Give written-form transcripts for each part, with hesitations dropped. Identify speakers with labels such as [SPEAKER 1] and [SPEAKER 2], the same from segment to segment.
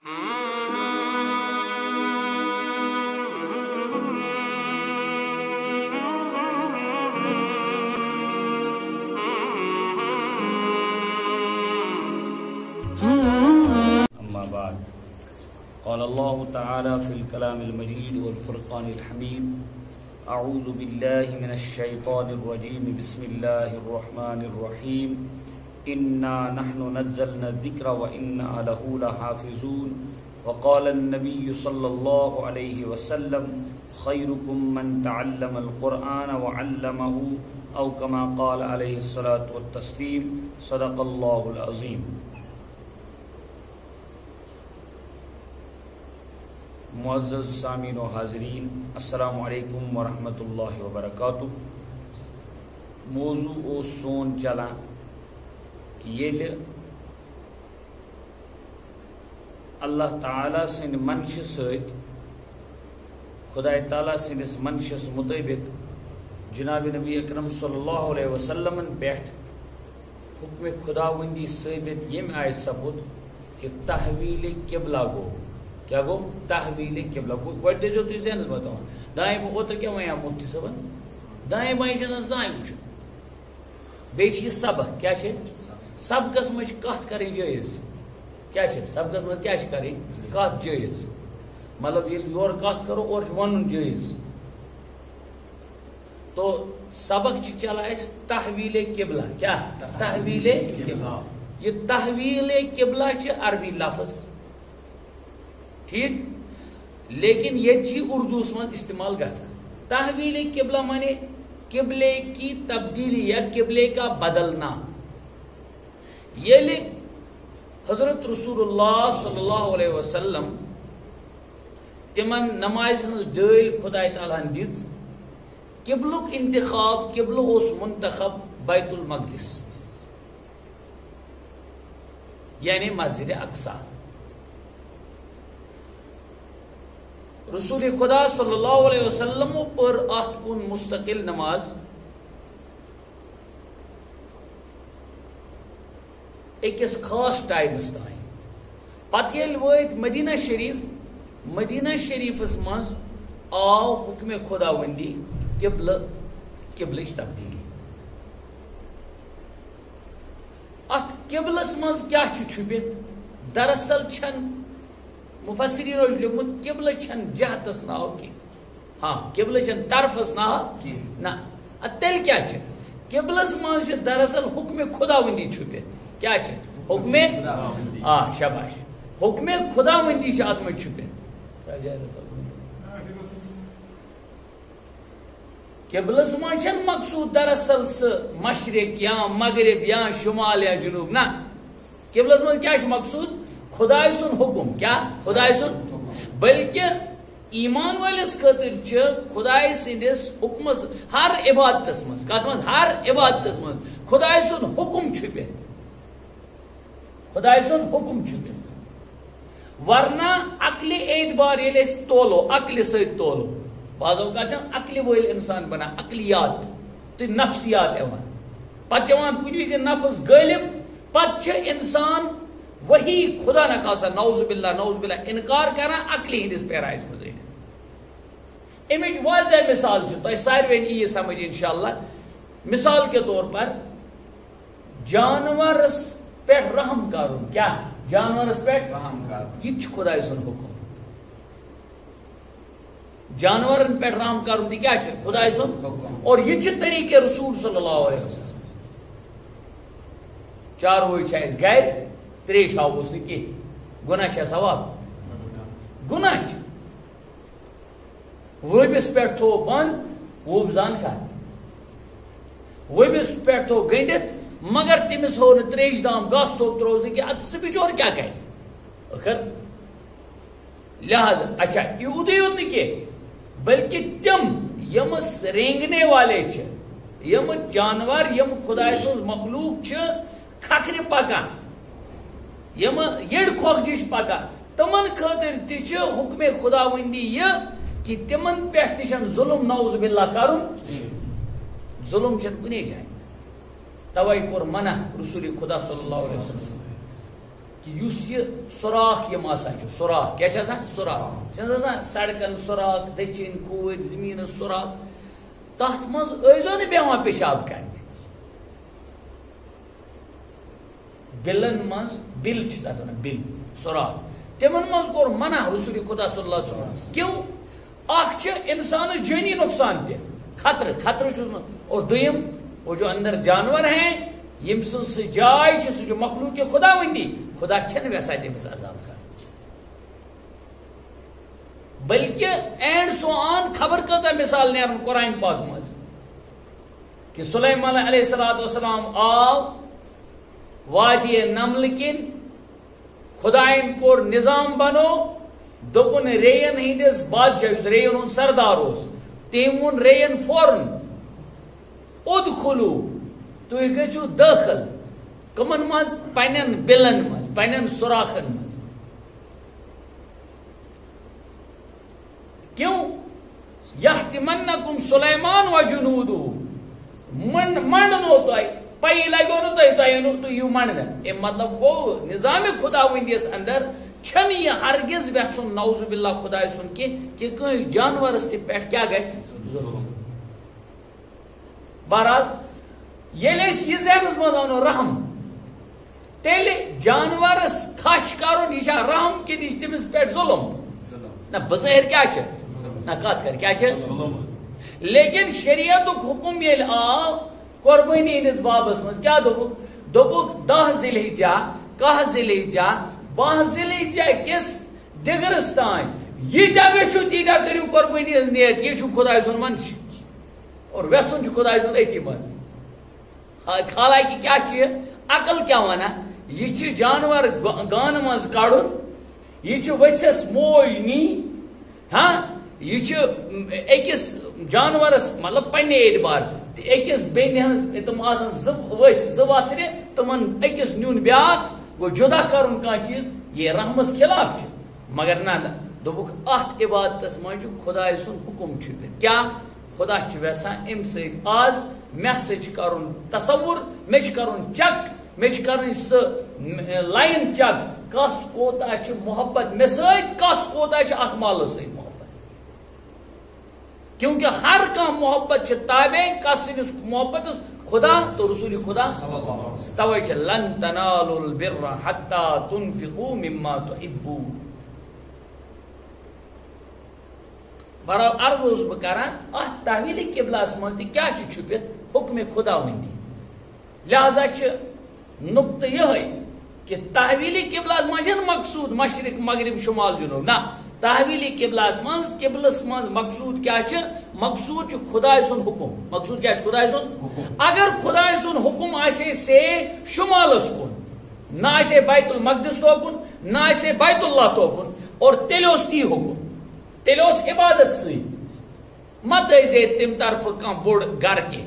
[SPEAKER 1] أما بعد قال الله تعالى في الكلام المجيد والفرقان الحميد أعوذ بالله من الشيطان الرجيم بسم الله الرحمن الرحيم إنا نحن نزلنا الذكر وإنا له لحافظون وقال النبي صلى الله عليه وسلم خيركم من تعلم القرآن وعلمه أو كما قال عليه الصلاة والتسليم صدق الله العظيم. معزز سامعین و حاضرین، السلام علیکم ورحمۃ اللہ وبرکاتہ. موضوع اوس سون چلان کہ ییٚلہِ اللہ تعالیٰ سٕنٛدِ منشہِ سۭتۍ خدائے تعالیٰ سٕنٛدِس منشس مطٲبق جناب نبی اکرم صلی اللہ علیہ وسلمن پٮ۪ٹھ حکم خداوندی ثٲبت ییٚمہِ آیہِ سپُد کہ تحویل قبلہ گوٚو. کیا گو؟ تحویل قبلہ. گۄڈٕ دِژیو تُہۍ ذہنس بتاوان دائیں اوترٕ کیٛاہ وَنیٛاو مُفتی صٲبن؟ دائیں باییں چھُنہٕ زانٛہہ وٕچھُن. بیٚیہِ چھِ یہِ سبق. کیٛاہ چھِ سبقس منٛز چھِ کتھ کرٕنۍ جٲیز. کیٛاہ چھِ سبقس منٛز کیٛاہ چھِ کرٕنۍ؟ کتھ جٲیز. مطلب ییٚلہِ یورٕ کتھ کرو اورٕ چھُ ونُن جٲیز. تو سبق چھِ چلان اَسہِ تحویل قبلہ. کیٛاہ؟ تحویل قبلہ. یہ تحویل قبلہ چھِ عربی لفظ، ٹھیک، لیکن یہ اردوس من استعمال گژھان. تحویل قبلہ مانے قبلے کی تبدیلی یا قبلے کا بدلنا. یہ حضرت رسول اللہ صلی اللہ علیہ وسلم تمن نماز ڈل خدائے تعالیٰ دِژ. قبلک انتخاب قبلہ اوس منتخب بیت المقدس یعنی مسجد اقصی. رسول خدا صلی اللہ علیہ وسلم پر ات کن مستقل نماز اکس خاص ٹائمس تائیں. پتہ ییٚلہِ وٲتۍ مدینہ شریفس منٛز آو حکم خداوندی قبلٕچ تبدیلی. ات قبلس منٛز کیٛاہ چھُ چھُپِتھ؟ دراصل چھنہٕ مفسرین لیکھمُت قبلہ چھن جہتس ناو کی. ہاں قبلہ چھن طرفس ناو کی نہ. تیٚلہِ کیٛاہ چھِ؟ قبلس منٛز چھِ دراصل حکم خداوندی چھُپِتھ. کیٛاہ چھِ؟ حکم شاباش حکم خداوندی چھِ اتھ منٛز چھُپِتھ. قبلس منٛز چھنہٕ مقصوٗد دراصل سُہ مشرق یا مغرب یا شمال یا جنوب نہ. قبلس منٛز کیٛاہ چھُ مقصوٗد؟ خدائے سن حکم. کیا؟ خدائے سن حکم. بلکہ ایمان والس خاطر چھ خدائے سندس حکمس ہر عبادتس مز کت مز ہر عبادتس مز خدائے سن حکم چھپت. خدائے سن حکم چھپت. ورنہ عقل اعتبار ییٚلہِ أسۍ تولو عقل سۭتۍ تولو بعض اوقات چھِ عقل وٲلۍ انسان بنان عقلیات تہٕ نفسیات یِوان. پتہٕ چھِ یِوان کُنہِ وِزِ نفس غٲلب پتہٕ چھِ انسان وہی خدا نہ خاصا نعوذ باللہ انکار کران عقلی ہندس پیرائس مز. امچ واضح مثال تہ ساروین ای سمجھ انشاءاللہ. مثال کے طور پر جانورس پہ رحم کرن. کیا؟ جانورس پہ رحم کرن یہ خدا سن حکم. جانورن پہ رحم کرن تہ کیا خدا سن حکم. اور یہ طریقے رسول صلی اللہ علیہ وسلم. چاروئی چھ اس گھر تریش آوس کی گناہ چھا ثواب؟ گناہ چھ. وبس پہ تھو بند وب زان کر وبس پہ تھو گنڈت مگر تمس ہو نہ تریش دام گس تھو تروز کہ ات سہ بچور کیا کہ آخر لہذا اچھا یوت یوت نہ کی بلکہ تم یم رینگنے والے چھ یم جانور یم خدا سن مخلوق چھ کھکھر پکان یم یڑ کھوکجش پکان تمن خاطر تہ حکم خداوندی یہ کہ تمن پہ ظلم نعوذ باللہ کرن. ظلم چھ کنے جائیں. توے کور منع رسول خدا صلی اللہ علیہ وسلم. کہ یہ سوراخ یم آسان سوراخ کیا سوراخ سڑکن سوراخ دچن کور زمین سوراخ تر مز ٲسۍزیو نہٕ بیٚہوان پیشاب کرنہِ بلن مز بل تتھ ونان بل سوراخ تمن مز کوٚر منع رسول خدا صلی اللہ علیہ وسلم کیوں اکھ انسانس جٲنی نقصان تہ خطرہ چھُس اور دوٚیِم وہ جو اندر جانور ہیں یم سن جائے سہ مخلوق خدا وندی خدا چھنہٕ یژھان تٔمِس عذاب کرُن بلکہ اینڈ سو آن خبر کۭژاہ مثال نیرن قرآن پاک مز کہ سلیمان علیہ السلام آو وادی نمل کن خدائن کور نظام بنو دپن ریین ہندس بادشاہ ریین ہند سردار تم وون ریین فورن ادخلو تھی گژھو داخل کمن مز پنن بلن مز پنن سوراخن مز کیوں یحتمنکم سلیمان و جنودہ منڈنو تہ پی لگو نا تھی منڈن مطلب گو نظام خدا وندس اندر چھن یہ ہرگز ویژن نعوذ باللہ خدا سن کہ کہیں جانورس تہ پہ کیا گژھِ بہرحال ییٚلہِ أسۍ یہ ذہنس منٛز انو رحم تیٚلہِ جانورس کھش کرُن یہ چھا رحم کِنہٕ یہ چھُ تٔمِس پٮ۪ٹھ ظلم نہ بظاہر کیا نہ کت کر کیا لیکن شریعتک حکم ییٚلہِ آو قربانی ہندس بابس مز کیا دوپک 10 ذی الحجہ 11 ذی الحجہ 12 ذی الحجہ کس دگرس تان ییٖتیاہ ویچھو تیٖتیاہ کٔرِو قربانی ہٕنٛز نیت یہ چھُ خداے سُنٛد منش اور ویژھُن چھُ خداے سُنٛد أتی منٛز حالانکہ کیا عقل کیا ونان یہ جانور گانہ مز کڑن یہ ورس موج نی ہاں یہ اکس جانورس مطلب پنہ اعتبار اکس بین تم ورس وتر تمن اکس نیون بیاکھ گو جدا کرن کھانا چیز یہ رحمس خلاف مگر نہ دوپک ات عبادتس مز خدائے سن حکم چھپت کیا خدا یژھان ام سۭتۍ آز مے سۭتۍ کرن تصور مے کرن چک مے کرن سہ لائن چک کس کوتاہ محبت مے سۭتۍ کس کوتاہ ات مالس سۭتۍ محبت کیونکہ ہر کانٛہہ محبت تابع کس سندس محبت خدا تو رسول خدا توے لن تنالوا البر حتى تنفقوا مما تحبون بہرحال عرض بہ کران ات تحویل قبلس مز کیا چھپت حکم خدا وندی لہذا نقطہ یہ کہ تحویل قبلس مز مقصود مشرق مغرب شمال جنوب نہ تحویل قبلس مز قبلس مز مقصود کیا مقصود خدائے سن حکم مقصود کیا خدائے سن اگر خدائے سن حکم آسے سے شمالس کن نہ آسے بیت المقدس توکن نہ آسے بیت اللہ توکن اور تیل تی حکم تیل عبادت سی مت تم طرف کم بوڑ گر کی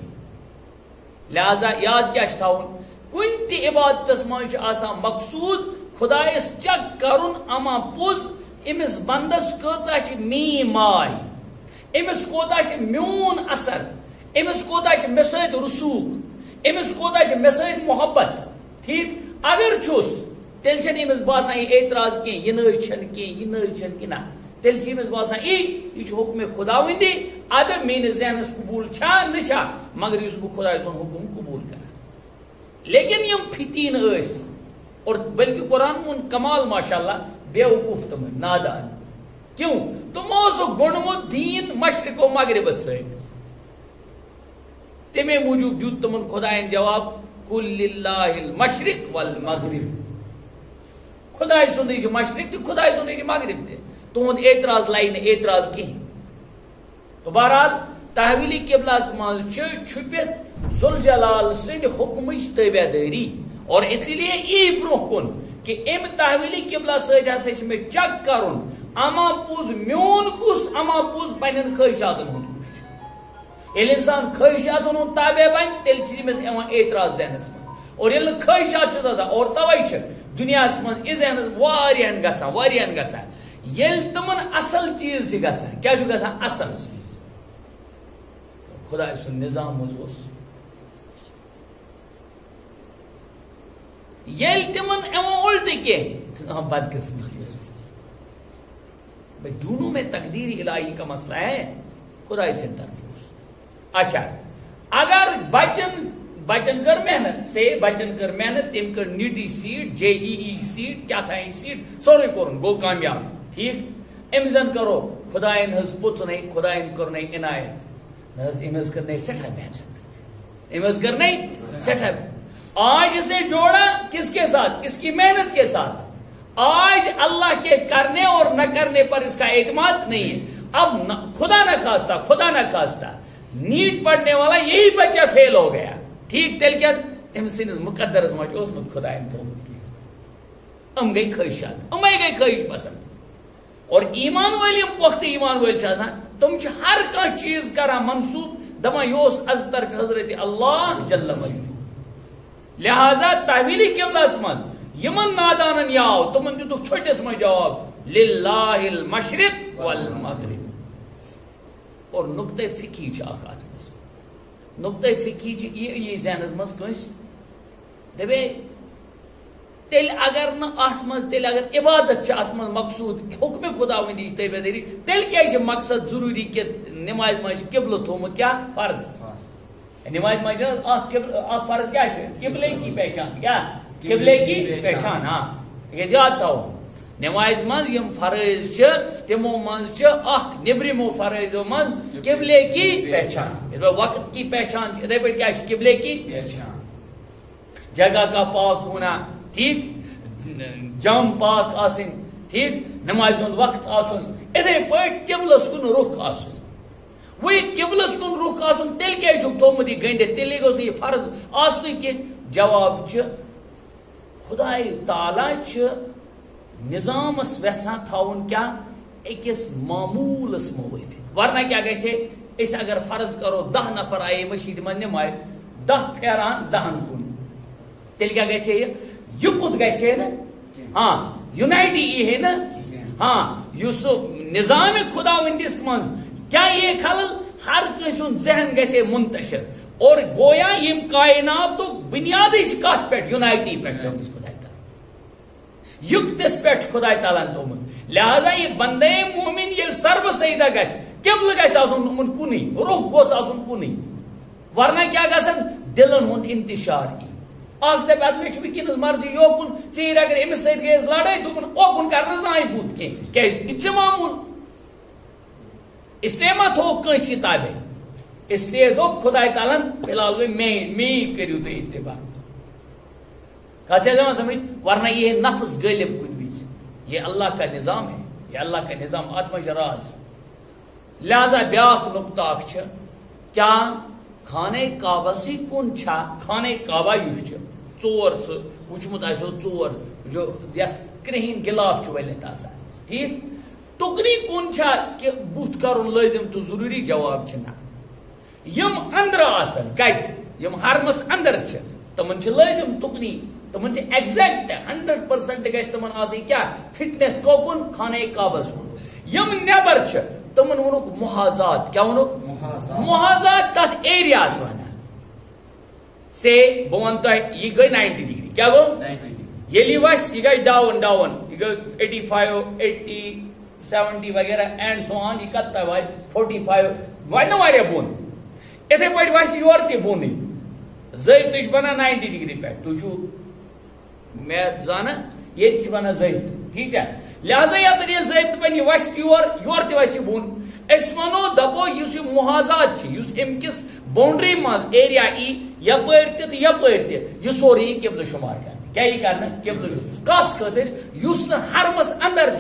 [SPEAKER 1] لہذا یاد کیا تھاؤن کن تہ عبادتس مز مقصود خدائس چک کرن اما پوز امس بندس کۭژاہ می ماے امس کوتاہ میون اثر امس کوتاہ مے سۭتۍ رسوخ امس کوتاہ مے سۭتۍ محبت ٹھیک اگر چھس تیل چھنہٕ امس باسان یہ اعتراض کی یہ نٔے چھنہٕ کینٛہہ یہ نٔے چھنہٕ کینٛہہ نہ تیل چھ امس باسان یہ حکم خدا وندی اد میٲنس ذہنس قبول چھا نہ چھا مگر یہ بہ خدائے سُنٛد حکم قبول کران لیکن یم فتین ٲسۍ اور بلکہ قرآن وون کمال ماشاء اللہ بے وقوف تم نادان کیوں تمو سو گوٚنڈمُت دین مشرق و مغرب سۭتۍ تمے موجوب دیُت تمن خدائن جواب قل للہ المشرق والمغرب خدائے سُنٛدٕے چھُ مشرق تہ خدائے سُنٛدٕے چھُ مغرب تہ تہد اعتراض لائی نہ اعتراض کہیں تو بہرحال تحویل قبلس مز چھپت ذوالجلال سند حکمچ تابع داری اور اس لیے ای برو کن کہ ام تحویل قبلہ سۭتۍ ہسا چھ مےٚ چک کرن اما پوز میون کس اما پوز پنن خواہشاتن ہند کس ییٚلہِ انسان خواہشاتن ہند تابع بن تیٚلہِ چھِ أمِس یِوان اعتراض ذہنس منٛز اور ییٚلہِ نہٕ خواہشات چھُس آسان اور توے چھِ دُنیاہس منٛز یہِ ذہنس واریاہن گژھان ییٚلہِ تمن اصل چیز چھِ گژھان کیٛاہ چھُ گژھان اصل خداے سُنٛد نظام حظ اوس یل تمن الٹ کی بدقسمتی بھائی دونوں میں تقدیر الہی کا مسئلہ ہے خدا سے طرف. اچھا اگر بچن کر محنت بچن کر محنت تم کر نیٹی سیٹ JEE سیٹ کیا تھا سیٹ سورے کورن گو کامیاب ٹھیک ام زن کرو خدائن ہز پوچھنے خدائن کرنے عنایت امز کرنے سٹھا محنت امز کرنے سٹھا. آج اسے جوڑا کس کے ساتھ اس کی محنت کے ساتھ. آج اللہ کے کرنے اور نہ کرنے پر اس کا اعتماد نہیں ہے. اب خدا نہ خواستہ نیٹ پڑھنے والا یہی بچہ فیل ہو گیا ٹھیک تیل کیا ام سندس مقدرس مجھ اوسمت خدائن تھومت کی ام گئی خواہشات ام گئی خواہش پسند. اور ایمان والی پختہ ایمان والی تم ہر کان چیز کران منسوب دپان یہ از طرف حضرت اللہ جل مجدہ. لہذا تحویلی قبلس من یمن نادانن یاو تمن دتک چھوٹس من جواب للہ المشرق والمغرب. اور نقطہ فقہی آکات نقطہ فقہی یہ ذہنس مز کنس دبے تیل اگر نا ات مز تیل اگر عبادت ات مز مقصود حکم خدا وندی تیبدری تیل کیا مقصد ضروری کہ نماز مز قبلہ تھومت کیا فرض نماز مز فرض کیا قبلے کی پہچان کیا قبلے کی پہچان. ہاں یہ یاد تھاو نماز مز یم فرض تمو مز نبرمو فرضو مز قبلے کی پہچان وقت کی پہچان کیا قبلے کی پہچان جگہ کا پاک ہونا ٹھیک جم پاک آسن ٹھیک نماز وقت آسن اتھے پاٹ قبلس کن رخ آسن وہی قبلس کن رخ آسن تیل کیا تھومت یہ گنڈت تیل گوس یہ فرض آسن کی جواب خدا تعالی نظامس ویسان تھاون کیا اکس معمولس موافق ورنہ کیا گھے اس اگر فرض کرو 10 نفر آئے مشید من نماز 10 پھیران 10 کن تیل کیا گھے یہ کت گھے نا ہاں یونائٹی یہ ہے نا ہاں اس نظام خدا وندس من کیا یہ خلل ہر کس ذہن گھے منتشر اور گویا یم کائنات بنیادی کت پہ یونائٹی پہ خدا یکتس پہ خدا تعالیٰ تھومت. لہذا یہ بندے مومن یہ سرب سیدہ گھس قبل گھس آسن کنی رخ گوس آسن کنی ورنہ کیا گھن دلن ہند انتشار اخ دپ مے ونکس مرضی یوکن ژیر اگر امس ست گیس لڑائی دپن اوکن کرنا زان بوت کی یہ معمول اس لیے ما تھو کنس تابع اس لیے دپ خدا تعالیٰ فی الحال می کرو تھی اتباع کہتے ہیں سمجھ ورنہ یہ نفس غالب کن وز یہ اللہ کا نظام ہے یہ اللہ کا نظام آتمج راز. لہذا بیاکھ نقطہ کیا خانہ کعبہ سی کن چھا خانہ کعبہ یہ ژور وچمت آسو ژور جو یت کرہین گلاف ولت آسان ٹھیک تکنی کن چھا کہ بت کرن لازم تو ضروری جواب چھنا یم اندر آسن کت یم حرمس اندر تمن لازم تکنی تمن ایگزیکٹ 100% گھس تمن آسن کیا فٹنس کوکن خانہ کعبہ کن یم نیبر تمن ونک محاذات کیا ونک محاذات کت ایریاز ونان سے بہ ون تہ یہ گئی 90 ڈگری کیا گو 90 یلی وس یہ گئی ڈاؤن یہ گئی 85 80 70 وغیرہ اینڈ سو آن یہ کت تہ 45 ون واریاہ بون اتھے پٲٹھۍ وس یور تہ بونٕے زٔد تہ چھِ بنان 90 ڈگری پہ تُہۍ چھُو میتھ زانان ییٚتہِ چھِ بنان زٔد ٹھیک ہے. لہذا یتن یہ زٔد بنہِ وس یور تہ وس بون اس ونو دپو اس محاذات اس ام کس باؤنڈری مز ایریا یپر تہ یپر تہ یہ سوری قبلہ شمار کرنا کیا یہ کرنا قبلہ کس خاطر اس حرمس اندر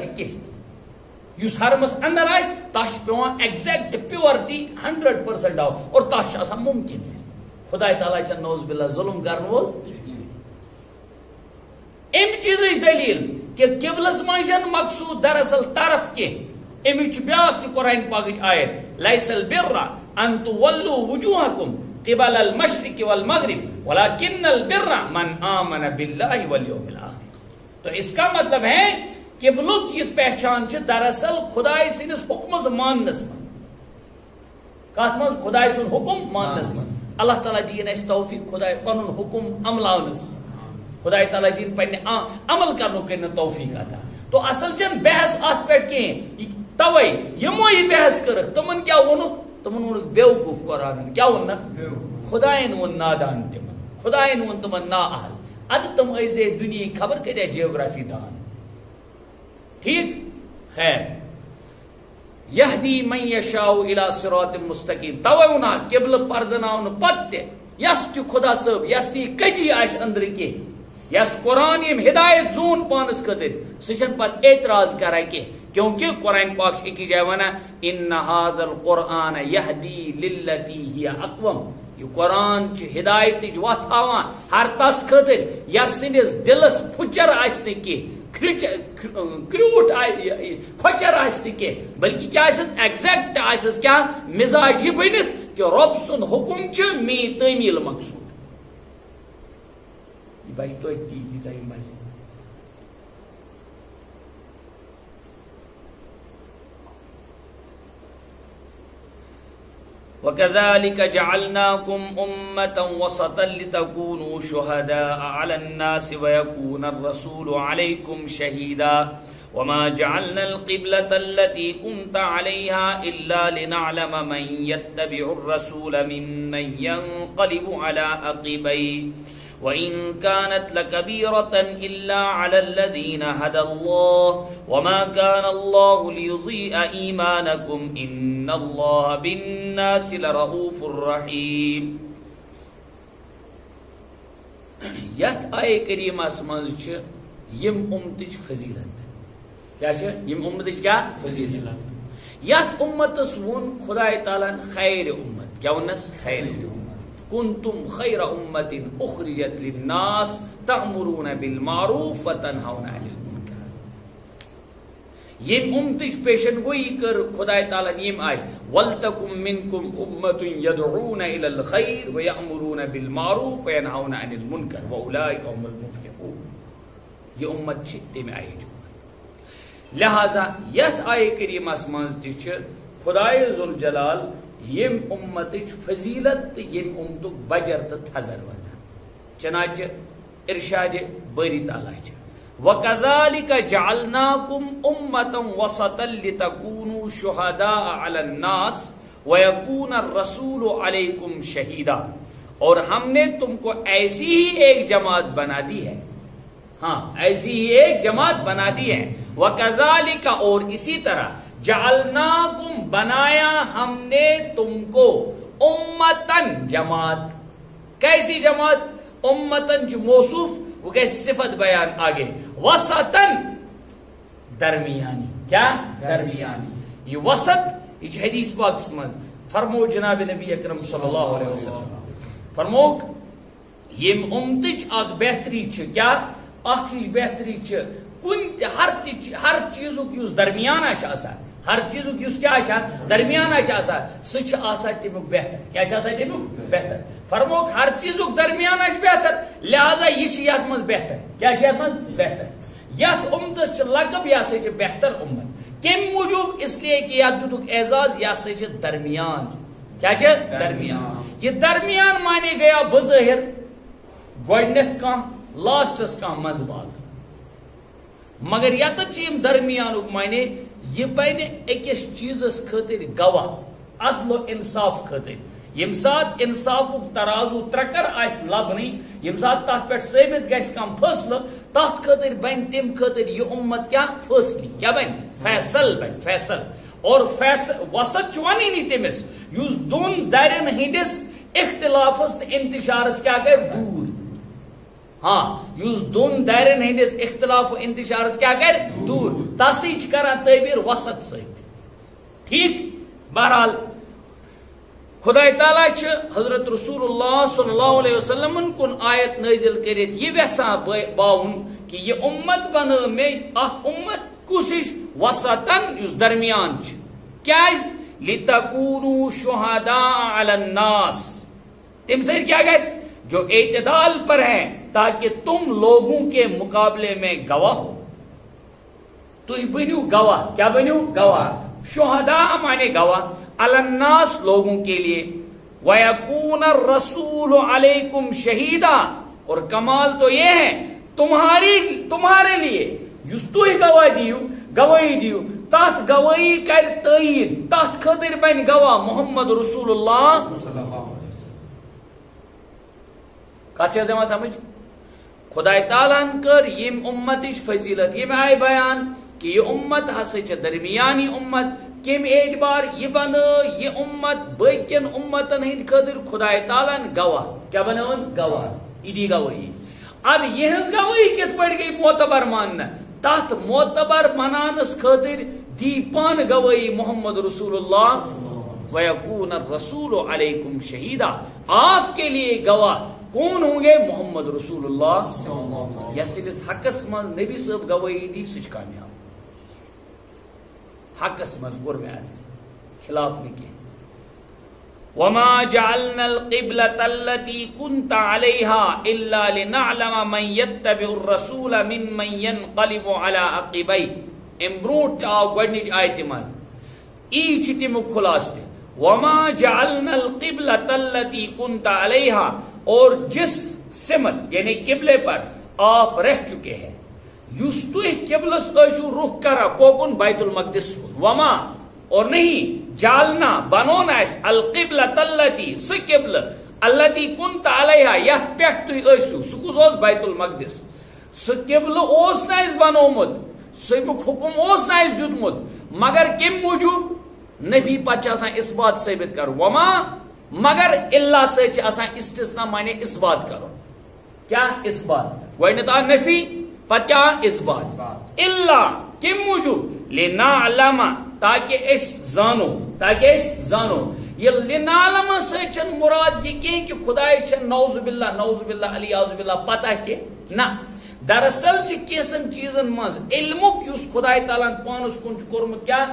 [SPEAKER 1] اس حرمس اندر آس تس پیوان ایگزیکٹ پیورٹی 100% آو اور تس آسان ممکن خدا تعالیٰ چھ نوز باللہ ظلم کرن وول ام چیز دلیل کہ قبلس من مقصود دراصل طرف کی امچ بیاکھ قرآن پاک آیت لیس البر ان تولوا وجوهکم قبل المشرق والمغرب ولكن البر من آمن بالله والیوم الاخر. تو اس کا مطلب ہے قبلک یہ پہچان دراصل خدای سندس حکمز ماننس من کت من خدای سن حکم ماننس من اللہ تعالیٰ دین اس توفیق خدای پن حکم عملاونس خدا تعالیٰ دین پنہ عمل کرنو کرن توفیق عطا. تو اصل چھ بحث ات پہ کہیں توے یمو یہ بحث کر تمن کیا ونک تمن ونک بیوقوف قرآن کیا ونک خدائن ون نادان تمن خدائن ون تمن نا اہل اد تم ایزے دنیا خبر کرے جیوگرافی دان ٹھیک. خیر یہدی من یشاء الی صراط مستقیم توے ونا قبل پرزناون پت یس چھ خدا صاحب یس نی کجی آش اندر کی یس قرآن یم ہدایت زون پانس خطر سچن پت اعتراض کرا کی کیونکہ قرآن پاک کی جائے ونا ان ھذا القرآن یہدی للتی ہی اقوم. یہ قرآن چھ ہدایت وت ہاوان ہر تس خطر یس سندس دلس پھچر آس کی کروٹ کھچر آس کی بلکہ کیا ایگزیکٹ آس کیا مزاج یہ بنت کہ رب سن حکم چھ می تعمیل مقصود. یہ بھائی تو مزے وَكَذَلِكَ جَعَلْنَاكُمْ أُمَّةً وَسَطًا لِتَكُونُوا شُهَدَاءَ عَلَى النَّاسِ وَيَكُونَ الرَّسُولُ عَلَيْكُمْ شَهِيدًا وَمَا جَعَلْنَا الْقِبْلَةَ الَّتِي كُنْتَ عَلَيْهَا إِلَّا لِنَعْلَمَ مَنْ يَتَّبِعُ الرَّسُولَ مِمَّنْ يَنْقَلِبُ عَلَى عَقِبَيْهِ وَإِنْ كَانَتْ لَكَبِيرَةً إِلَّا عَلَى الَّذِينَ هَدَى اللَّهُ وَمَا كَانَ اللَّهُ لِيُضِيعَ إِيمَانَكُمْ إِنَّ اللَّهَ بِالنَّاسِ لَرَءُوفٌ رَحِيمٌ. یت آئے کریمہ منز چھ یم امتچ فضیلت کیا چھ یم امتچ کیا فضیلت یت امتس ون خدا تعالیٰ خیر امت کیا ونس خیر امت کنتم خیر امت اخرجت للناس تأمرون بالمعروف وتنہون عن المنکر. یم امتش پیشن گوئی کر خدا تعالیٰ یم آئی ولتکم منکم امت یدعون الى الخیر ویأمرون بالمعروف وینہون عن المنکر واولئک هم المفلحون. یہ امت چھ تم آئی جو لہذا یت آئے کریمہ منز تہ خدائے ذوالجلال یم امتچ فضیلت یم امتک بجر تو تھزر ونان چنانچہ ارشاد باری تعالیٰ چھ وَكَذَلِكَ جَعَلْنَاكُمْ أُمَّةً وَسَطًا لِتَكُونُوا شُهَدَاءَ عَلَى النَّاسِ وَيَكُونَ الرَّسُولُ عَلَيْكُمْ شَهِيدًا. اور ہم نے تم کو ایسی ہی ایک جماعت بنا دی ہے ہاں ایسی ہی ایک جماعت بنا دی ہے. وَكَذَلِكَ اور اسی طرح جعلناکم بنایا ہم نے تم کو امتن جماعت. کیسی جماعت؟ امتن جو موصوف وہ کہ صفت بیان آگے وسطن درمیانی کیا درمیانی. یہ وسط یہ حدیث پاک میں فرمو جناب نبی اکرم صلی اللہ علیہ وسلم فرموک یم امتچ اگ بہتری چھ کیا اخ بہتری چھ کن ہر چیزک یس درمیانہ چھ آسان ہر چیزک یس کیا آسان درمیانہ چھ آسان سچ آسان تمیک بہتر کیا چھ آسان تمیک بہتر. فرموک ہر چیزک درمیانہ چھ بہتر لہذا یہ چھ یت من بہتر کیا چھ یت من بہتر. یت امتس چھ لقب یا سے چھ بہتر امت کم موجود اس لیے کہ یت دتک اعزاز یا سے چھ درمیان کیا چھ درمیان. یہ درمیان مانے گیا بظاہر گوڈنیتھ کان لاسٹس کان مز باغ مگر یتن چیم درمیانک معنی یہ بین اکس چیزس خاطر گواہ عدل و انصاف خاطر یم سات انصافک ترازو ترکر آس لبنی یم سات تات پہ ثابت گھس کم فیصل تات خاطر بن تم خاطر یہ امت کیا فیصلی کیا بن فیصل بن فیصل اور فیصل وسط چوانی نہیں تمس یوز دون دائرن ہندس اختلافس انتشارس کیا کر دور ہاں یوز دون دائرن ہندس اختلاف و انتشارس کیا کر دور تاسیچ کرا تعبیر وسط سیت ٹھیک. بہرحال خدا تعالیٰ چھ حضرت رسول اللہ صلی اللہ علیہ وسلم کن آیت نازل کرت یہ ویسا باون کہ یہ امت بنا میں امت کسش وسطن اس درمیان چھ کیا لتکونوا شہداء علی الناس تم سے کیا گئے جو اعتدال پر ہیں تاکہ تم لوگوں کے مقابلے میں گواہ ہو. تو بنو گواہ کیا بنو گواہ شہداء مانے گواہ علی الناس لوگوں کے لیے وَيَكُونَ الرَّسُولُ عَلَيْكُمْ شَهِيدًا اور کمال تو یہ ہے تمہارے لیے یس تھی گواہی دیو تات گواہی کر تعین تات خاطر بن گواہ محمد رسول اللہ کت سمجھ خدا تعالیٰ کر یم امتش فضیلت یم آئی بیان کہ یہ امت ہسا درمیانی امت کم اعتبار یہ بن یہ امت باقین امتن ہند خاطر خدا تعالیٰ گواہ کیا بنان گواہ یہ دی گواہی اب یہ گواہی کت پہ گئی معتبر ماننا تات معتبر منانس خاطر دی پان گواہی محمد رسول اللہ وَيَكُونَ الرَّسُولُ عَلَيْكُمْ شَهِيدًا آپ کے لیے گواہ کون ہوں گے محمد رسول اللہ یس حقس من نبی صاحب گواہی دی سچ کامیاب حقس من گر میں خلاف نہیں کیا وَمَا جَعَلْنَا الْقِبْلَةَ الَّتِي كُنْتَ عَلَيْهَا إِلَّا لِنَعْلَمَ مَنْ يَتَّبِعُ الرَّسُولَ مِمَّنْ يَنْقَلِبُ عَلَىٰ عَقِبَيْهِ امبروٹ آو گۄڈنِچ آیتہِ منٛز ای چھِ تمیُک خُلاصہٕ وَمَا جَعَلْنَا الْقِبْلَةَ الَّتِي كُنْتَ عَلَيْهَا اور جس سمت یعنی قبلے پر آپ رہ چکے ہیں یس تھی قبلس ٲسِو رخ کران کوکن بیت المقدس وما اور نہیں جالنا بنون اس القبلۃ التی سہ قبل التی كنت علیہا یتھ پٮ۪ٹھ تُہۍ ٲسِو سہ کُس اوس بیت المقدس سہ قبل اوس نہٕ اَسہِ بنومُت سمیُک حکم اوس نہٕ اَسہِ دیُتمُت مگر کمہِ موٗجوٗب نفی پتہٕ چھِ آسان اثبات ثٲبت کرُن وما مگر اللہ سے استثناء مانے اثبات کرو کیا اثبات گۄڈنیٚتھ آو نفی پتہ کیا اثبات اللہ کم موجوب لنعلم تاکہ اس زانو یہ لنعلم سے چھن مراد یہ کہ خدای چھن نعوذ باللہ علی اعوذ باللہ پتہ کہ نہ دراصل کینسن چیزن مز علمک یس خدای تعالیٰ پانس کن کورمت کیا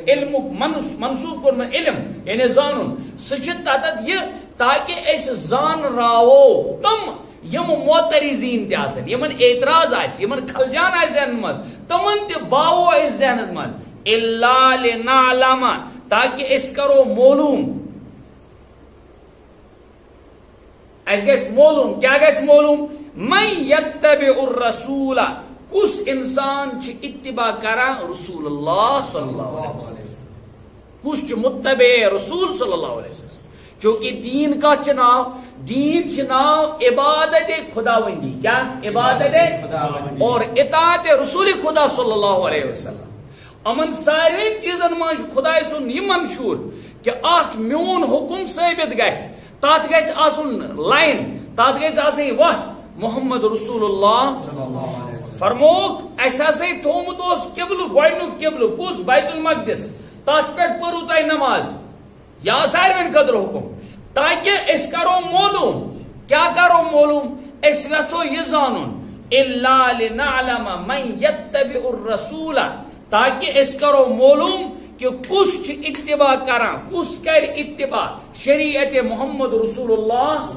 [SPEAKER 1] علمک منسوب کورمت علم یعنی زانن سہ تتت یہ تاکہ اس زان راو تم یم معترضین تہ آسن یمن اعتراض آس یمن خلجان آس ذہن مز تمن تہ باو آس ذہن مز الا لنعلم تاکہ اس کرو معلوم اس گژھِ معلوم کیا گژھِ معلوم من یتبع الرسول کس انسان چھ اتباع کران رسول اللہ صلی اللہ علیہ وسلم کس چھ متبع رسول صلی اللہ علیہ وسلم چونکہ دین کا چناو دین چناو عبادت خداوندی کیا عبادت اور اطاعت رسول خدا صلی اللہ علیہ وسلم امن سارے چیزن من خدای سن یہ منشور کہ اخ میون حکم ثابت گژھِ تات گژھِ آسن لائن تات گژھِ آسن وقت محمد رسول اللہ فرموک ایسا سے تھومت اس قبل گوڑنک قبل کس بیت المقدس تات پیٹ پرو تائی نماز یا ساروین قدر حکم تاکہ اس کرو معلوم کیا کرو معلوم اس ویسو یہ زانون الا لنعلم من یتبع الرسول تاکہ اس کرو معلوم کہ کس اتباع کران کس کر اتباع شریعت محمد رسول اللہ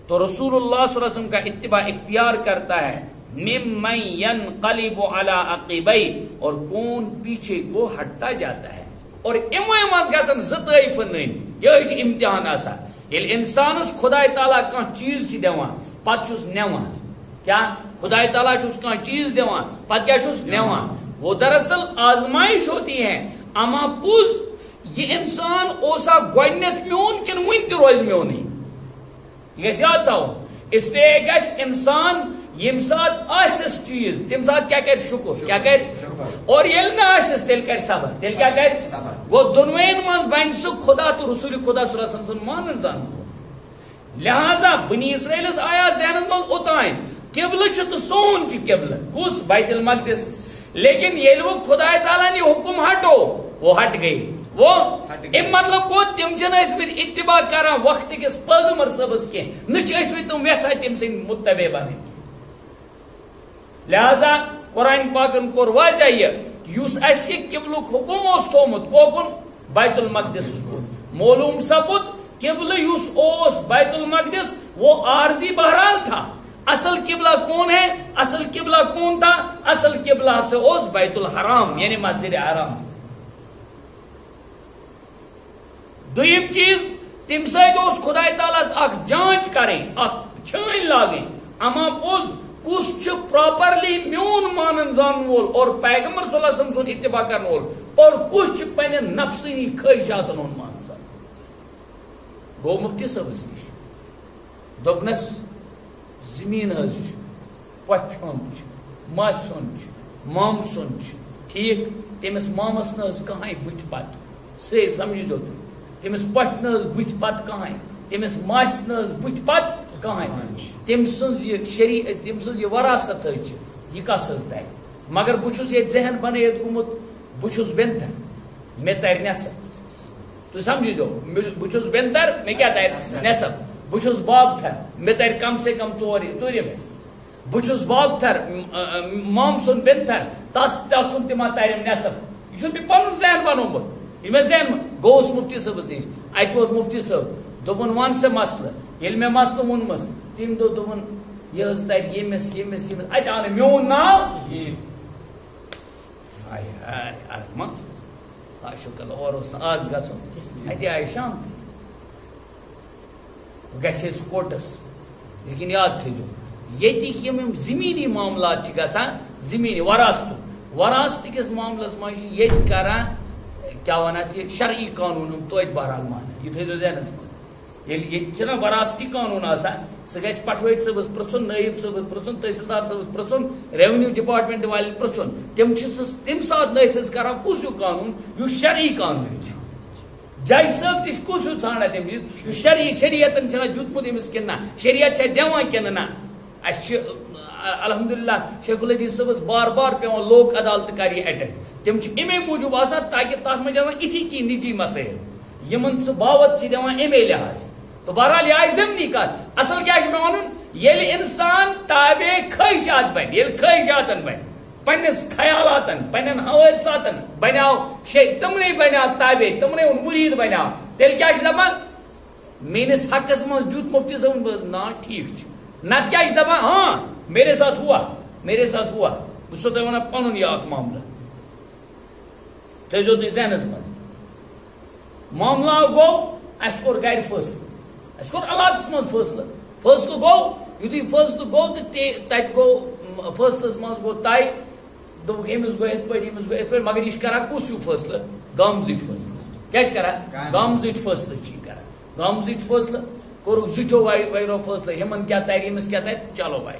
[SPEAKER 1] تو رسول اللہ صلی اللہ علیہ وسلم کا اتباع اختیار کرتا ہے ممن ينقلب على عقبيه اور کون پیچھے کو ہٹتا جاتا ہے اور اموے مز گژھن زطائی فنن یہ امتحان آسان یل انسانس خدای تعالیٰ کان چیز چھ دیوان پتہ چھس نیوان کیا خدای تعالیٰ چھس کان چیز دیوان پتہ کیا چھس نیوان وہ دراصل آزمائش ہوتی ہے اما پوز یہ انسان اوسا گوڈنیتھ میون کن ون تہ روز میونی یہ یاد تھاؤ اس لیے گژھِ انسان یم سات آسس چیز تم سات کیا کر شکر کیا کر اور یل نہ آسس تیل کر صبر تیل کیا کر وہ دونوین مز بن سہ خدا تو رسول خدا صلی اللہ علیہ وسلم مانن زان لہذا بنی اسرائیل آیا ذہنس مز اوتان قبل چھ تو سون چھ قبل کس بیت المقدس لیکن یل وہ خدا تعالیٰ نے حکم ہٹو وہ ہٹ گئی وہ ام مطلب گو تم اتباع کران وقت کس پیغمبر صبس کی نہ تم یژھان تم سن متبع بن لہذا قرآن پاکن کور واضح یہ اس قبلک حکم اس تھومت کوکن بیت المقدس معلوم سپد قبل اس بیت المقدس وہ عارضی بہرحال تھا اصل قبلہ کون ہے اصل قبلہ کون تھا اصل قبلہ سے اس بیت الحرام یعنی مسجد حرام دویم چیز تم سۭتۍ خدائے تعالیٰ اکھ جانچ کریں اکھ چھٲنۍ لاگٕنۍ اما پوٚز کس چھُ پراپرلی میون مانن زانن وول اور پیغمبر صلی اللہ علیہ وسلم سُنٛد اتباع کرن وول اور کس چھُ پننٮ۪ن نفسٲنی خٲہشاتن ہُنٛد مانن زانن گوٚو مفتی صٲبس نِش دوٚپنس زٔمیٖن حظ چھُ پۄپھِ ہُنٛد چھُ ماسہِ ہُنٛد چھُ مامہٕ سُنٛد چھُ ٹھیٖک تٔمِس مامس نہٕ حظ کٕہٕنۍ بٕتھِ پتہٕ صحیح سمجھِزیو تُہۍ تٔمِس پۄپھِ نہٕ حظ بٕتھِ پتہٕ کٕہٕنۍ تٔمِس ماسہِ نہٕ حظ بٕتھِ پتہٕ کٕہٕنۍ تٔمۍ سٕنٛز یہِ وراثت حظ چھِ یہِ کس حظ ترِ مگر بہٕ چھُس ییٚتہِ ذہن بنٲیِتھ گوٚمُت بہٕ چھُس بینتر مےٚ ترِ نٮ۪صف تُہۍ سمجھِزیو بہٕ چھُس بینتر مےٚ کیٛاہ ترِ نٮ۪صف بہٕ چھُس بابتھر مےٚ ترِ کم سے کم ژوٗرِم بہٕ چھُس بابتھر مامہٕ سُنٛد بینتھر تسُنٛد تہِ ما ترِ نٮ۪صف یہِ چھُ مےٚ پنُن ذہن بنومُت یہِ مےٚ ذہن گوٚوُس مفتی صٲبس نِش اتہِ ووت مفتی صٲب دوٚپُن ون سا مسلہٕ ییٚلہِ مےٚ مسلہٕ ووٚنمس تٔمۍ دوٚپُن یہِ حظ ترِ ییٚمِس اتہِ آو نہٕ میون ناو کِہیٖنۍ شُکر اورٕ اوس نہٕ آز گژھُن اتہِ آیہِ شانتی گژھِ أسۍ کوٹس لیکن یاد تھٲیزیو ییٚتِکۍ یِم زٔمیٖنی معاملات چھِ گژھان زٔمیٖنی وراثتٕکِس معاملس منٛز چھِ ییٚتہِ کران کیٛاہ وَنان اَتھ یہِ شرعی قانوٗن توتہِ بہرحال مانان یہِ تھٲیزیو ذہنس منٛز ییٚلہِ ییٚتہِ چھُنہ وراثتی قانوٗن آسان سُہ گژھِ پٹھوٲرۍ صٲبس پرٛژھُن نٲیِب صٲبس پرٛژھُن تحصیلدار صٲبس پرٛژھُن ریونیو ڈپارٹمنٹ والٮ۪ن پرٛژھُن تِم چھِ سُہ تمہِ ساتہٕ نٲفِظ کران کُس ہیوٗ قانوٗن یُس شرعی قانوٗن چھُ جج صٲب تہِ چھِ کُس ہیوٗ ژھانڈان تٔمِس یُس شریعتن چھُنہ دیُتمُت أمِس کِنہٕ نہ شریعت چھا دِوان کِنہٕ نہ اَسہِ چھِ الحمدللہ شیخ الحدیث صٲبس بار بار پیوان لوک عدالتہٕ کر یہِ اٹینڈ تِم چھِ امی موٗجوٗب آسان تاکہِ تتھ منٛز چھِ آسان یِتھی کینٛہہ نِجی مسٲیل یِمن سُہ باوت چھِ دِوان امی لحاظ تو بہرحال یہ آئی ضمنی کت اصل کیا میں ون یل انسان تابع خواہشات بن یل خواہشاتن بن پنس خیالاتن پنن حوادثاتن بناو تمنے بناو تابع تمنے مرید بناو تیل کیا دپان میس حقس من دیت مفتی صاحب نا ٹھیک نت کیا دپان ہاں میرے ساتھ ہوا بس تہ ونان پن یہ اخ معاملہ تھو تھی ذہنس من معاملہ گو اس کور گر فیصلہ اس کور علاقس من فیصلہ گو یتھے فیصلہ گو تو تت گو فیصلس من گو طے دوپک امس گو ات پٲٹھۍ امس گو ات پٲٹھۍ مگر یہ کران کس ہیو فیصلہ گامزٕکۍ فیصلہ کیا کران گامزٕکۍ فیصلہ چھ کران گامزٕکۍ فیصلہ کورُکھ زِٹھیو وغیرہ فیصلہ ہمن کیا تر امس کیا تر چلو بھائی